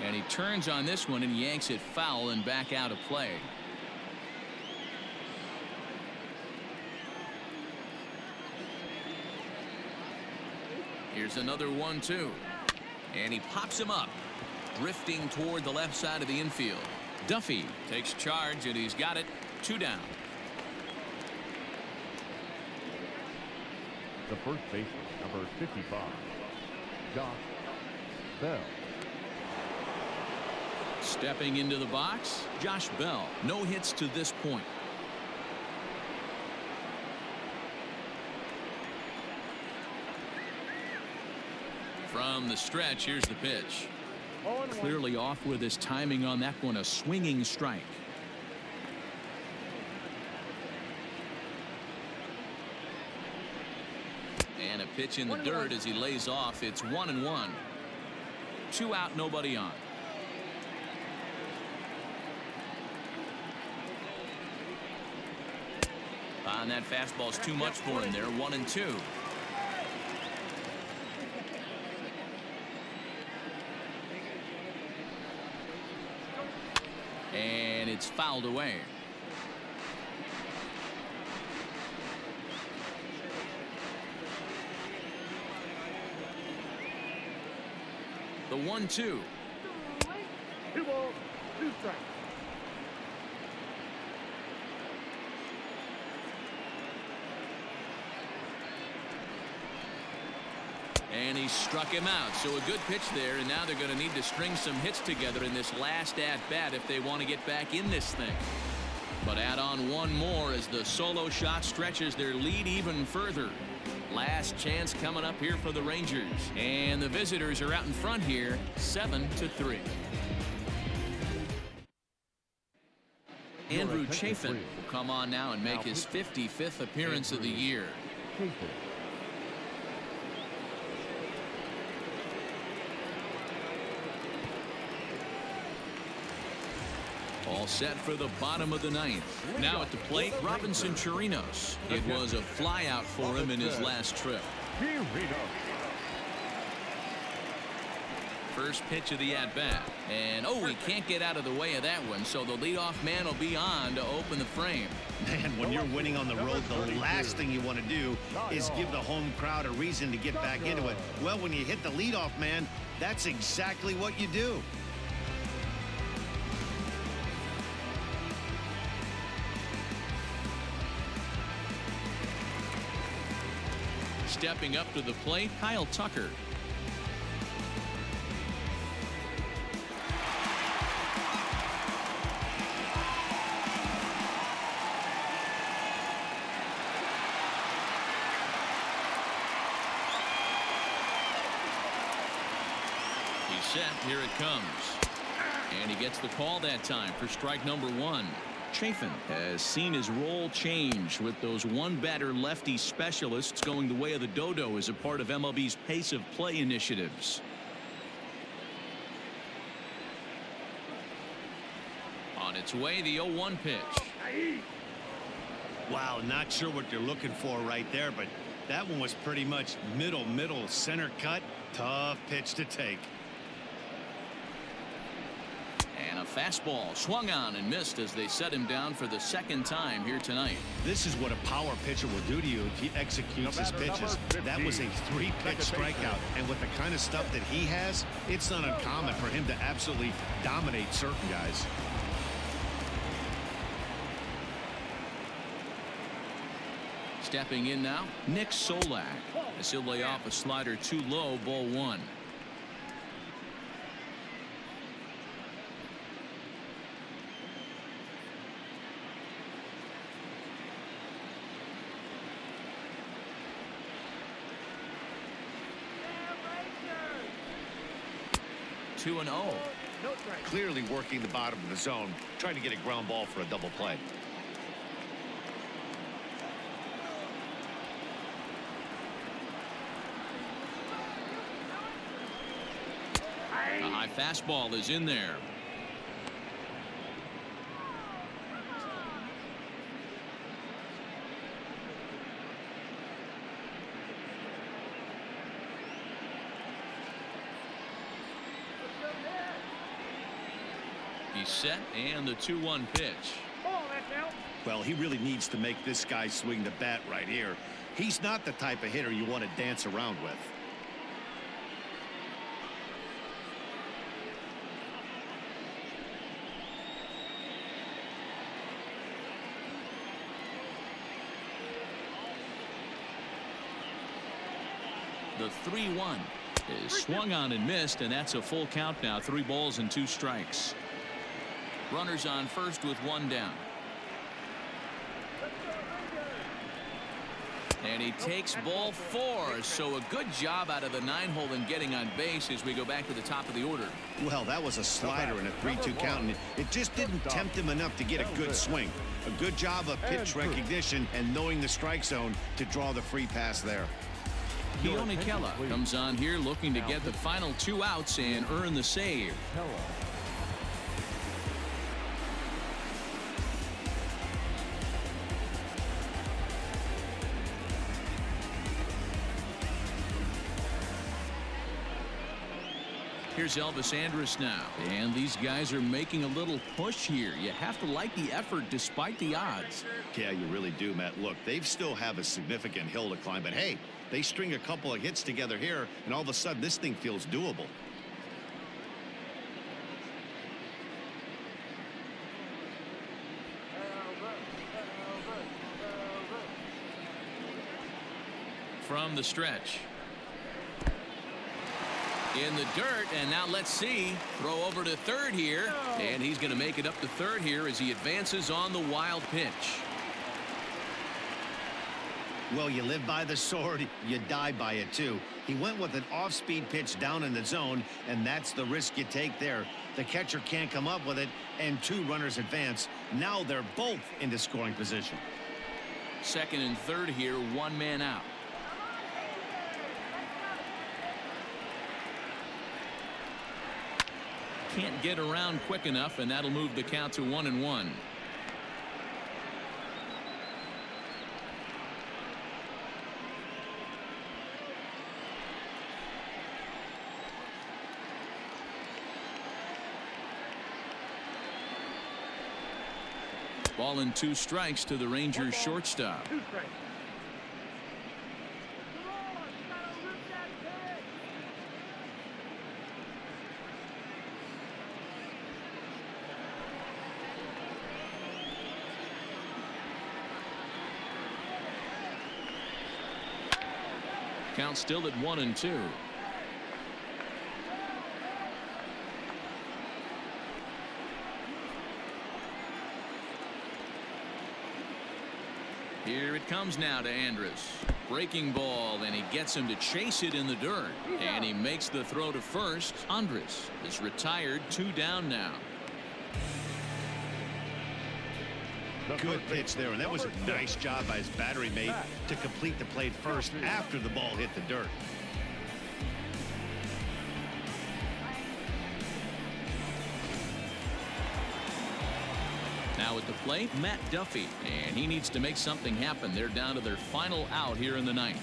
S1: And he turns on this one and yanks it foul and back out of play. Here's another 1-2. And he pops him up, drifting toward the left side of the infield. Duffy takes charge, and he's got it. 2 down.
S4: The first baseman, number 55, Josh Bell.
S1: Stepping into the box, Josh Bell. No hits to this point. From the stretch, here's the pitch. Clearly off with his timing on that one. A swinging strike. And a pitch in the dirt as he lays off. It's 1-1. 2 out, nobody on. And that fastball's too much for him there. 1-2. And
S7: it's fouled away. The 1-2.
S5: 2 balls, 2 strikes.
S7: And he struck him out. So a good pitch there, and now they're going to need to string some hits together in this last at-bat if they want to get back in this thing. But add on one more as the solo shot stretches their lead even further. Last chance coming up here for the Rangers. And the visitors are out in front here, 7-3. Andrew Chafin will come on now and make his 55th appearance of the year. All set for the bottom of the ninth. Now at the plate, Robinson Chirinos. It was a flyout for him in his last trip. First pitch of the at-bat. And, oh, he can't get out of the way of that one, so the leadoff man will be on to open the frame.
S2: Man, when you're winning on the road, the last thing you want to do is give the home crowd a reason to get back into it. Well, when you hit the leadoff man, that's exactly what you do.
S7: Stepping up to the plate, Kyle Tucker. He's set. Here it comes. And he gets the call that time for strike number 1. Chafin has seen his role change with those one-batter lefty specialists going the way of the dodo as a part of MLB's pace of play initiatives. On its way, the 0-1 pitch.
S2: Wow, not sure what you're looking for right there, but that one was pretty much middle center cut. Tough pitch to take.
S7: And a fastball swung on and missed as they set him down for the second time here tonight.
S2: This is what a power pitcher will do to you if he executes his pitches. That was a 3-pitch strikeout, and with the kind of stuff that he has, it's not uncommon for him to absolutely dominate certain guys.
S7: Stepping in now, Nick Solak, as he'll lay off a slider too low, ball 1. Two and 0.
S2: Clearly working the bottom of the zone, trying to get a ground ball for a double play.
S7: A high fastball is in there. He's set, and the 2-1 pitch.
S2: Well, he really needs to make this guy swing the bat right here. He's not the type of hitter you want to dance around with.
S7: The 3-1 is swung on and missed, and that's a full count now. 3 balls and 2 strikes. Runners on first with 1 down. And he takes ball 4. So a good job out of the 9-hole in getting on base as we go back to the top of the order.
S2: Well, that was a slider in a 3-2 count, and it just didn't tempt him enough to get a good swing. A good job of pitch recognition and knowing the strike zone to draw the free pass there.
S7: Keone Kela comes on here looking to get the final 2 outs and earn the save. Here's Elvis Andrus now. And these guys are making a little push here. You have to like the effort despite the odds.
S2: Yeah, you really do, Matt. Look, they still have a significant hill to climb, but hey, they string a couple of hits together here, and all of a sudden this thing feels doable.
S7: From the stretch. In the dirt, and now let's see. Throw over to third here, and he's going to make it up to third here as he advances on the wild pitch.
S2: Well, you live by the sword, you die by it too. He went with an off-speed pitch down in the zone, and that's the risk you take there. The catcher can't come up with it, and two runners advance. Now they're both into scoring position.
S7: Second and third here, one man out. Can't get around quick enough, and that'll move the count to 1-1. Ball and 2 strikes to the Rangers shortstop. Count still at 1-2. Here it comes now to Andrus. Breaking ball, and he gets him to chase it in the dirt. And he makes the throw to first. Andrus is retired, 2 down now.
S2: Good pitch there, and that was a nice job by his battery mate to complete the play first after the ball hit the dirt.
S7: Now at the plate, Matt Duffy, and he needs to make something happen. They're down to their final out here in the ninth.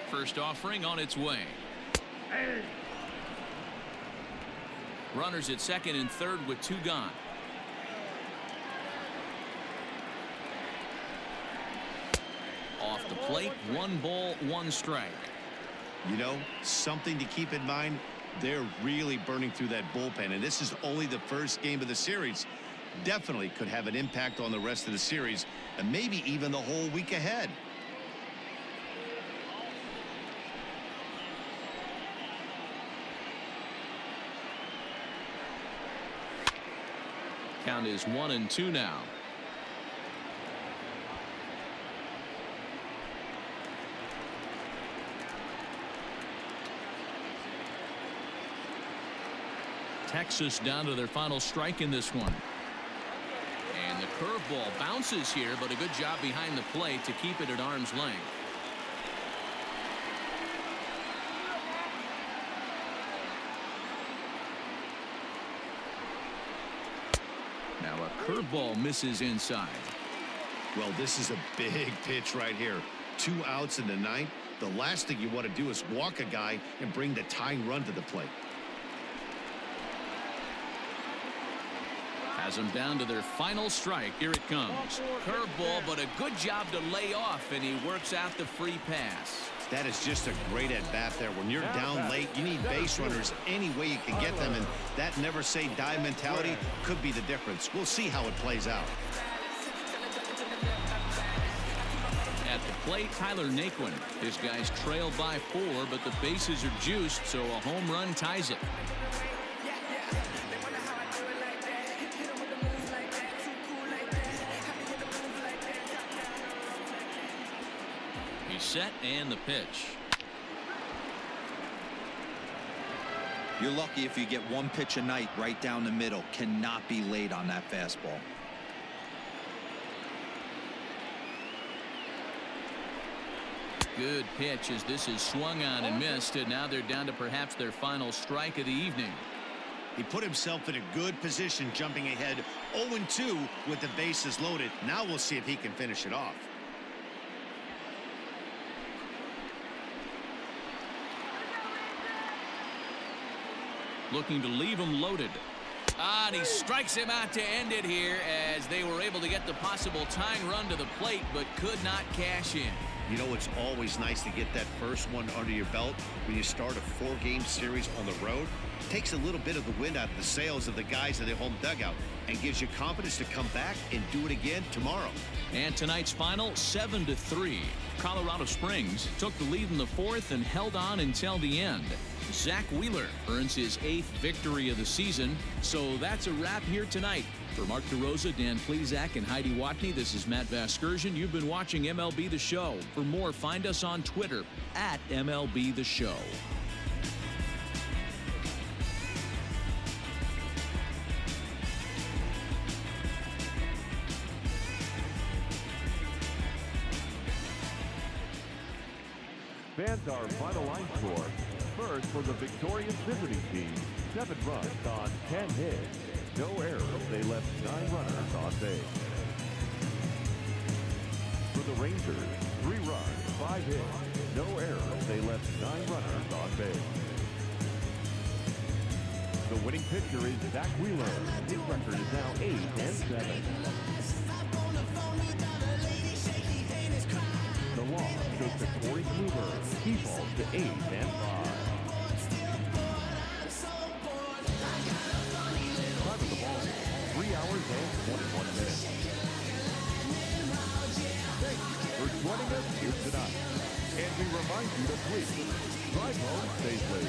S7: First offering on its way. Runners at second and third with 2 gone. Off the plate, 1 ball, 1 strike.
S2: You know, something to keep in mind, they're really burning through that bullpen, and this is only the first game of the series. Definitely could have an impact on the rest of the series, and maybe even the whole week ahead.
S7: Count is 1-2 now. Texas down to their final strike in this one. And the curveball bounces here, but a good job behind the plate to keep it at arm's length. Now a curveball misses inside.
S2: Well, this is a big pitch right here. 2 outs in the ninth. The last thing you want to do is walk a guy and bring the tying run to the plate.
S7: Has them down to their final strike. Here it comes. Curveball, but a good job to lay off, and he works out the free pass.
S2: That is just a great at-bat there. When you're down late, you need base runners any way you can get them, and that never-say-die mentality could be the difference. We'll see how it plays out.
S7: At the plate, Tyler Naquin. His guys trail by 4, but the bases are juiced, so a home run ties it. Set and the pitch.
S3: You're lucky if you get 1 pitch a night right down the middle. Cannot be late on that fastball.
S7: Good pitch as this is swung on and missed, and now they're down to perhaps their final strike of the evening.
S2: He put himself in a good position, jumping ahead 0-2 with the bases loaded. Now we'll see if he can finish it off.
S7: looking to leave him loaded. And he strikes him out to end it here as they were able to get the possible tying run to the plate but could not cash in.
S2: You know, it's always nice to get that first one under your belt when you start a 4-game series on the road. Takes a little bit of the wind out of the sails of the guys in the home dugout and gives you confidence to come back and do it again tomorrow.
S7: And tonight's final, 7-3. Colorado Springs took the lead in the 4th and held on until the end. Zach Wheeler earns his 8th victory of the season. So that's a wrap here tonight. For Mark DeRosa, Dan Plesac, and Heidi Watney, this is Matt Vasgersian. You've been watching MLB The Show. For more, find us on Twitter at MLB The Show.
S4: Fans, our final line score. First, for the victorious visiting team, 7 runs on 10 hits. No errors. They left 9 runners on base. For the Rangers, 3 runs, 5 hits. No errors. They left 9 runners on base. The winning pitcher is Zach Wheeler. His record is now 8-7. The loss goes to Corey Kluber. He falls to 8-5. Time of the ball, 3 hours and 21 minutes. Thanks for joining us here tonight. And we remind you to please drive home safely.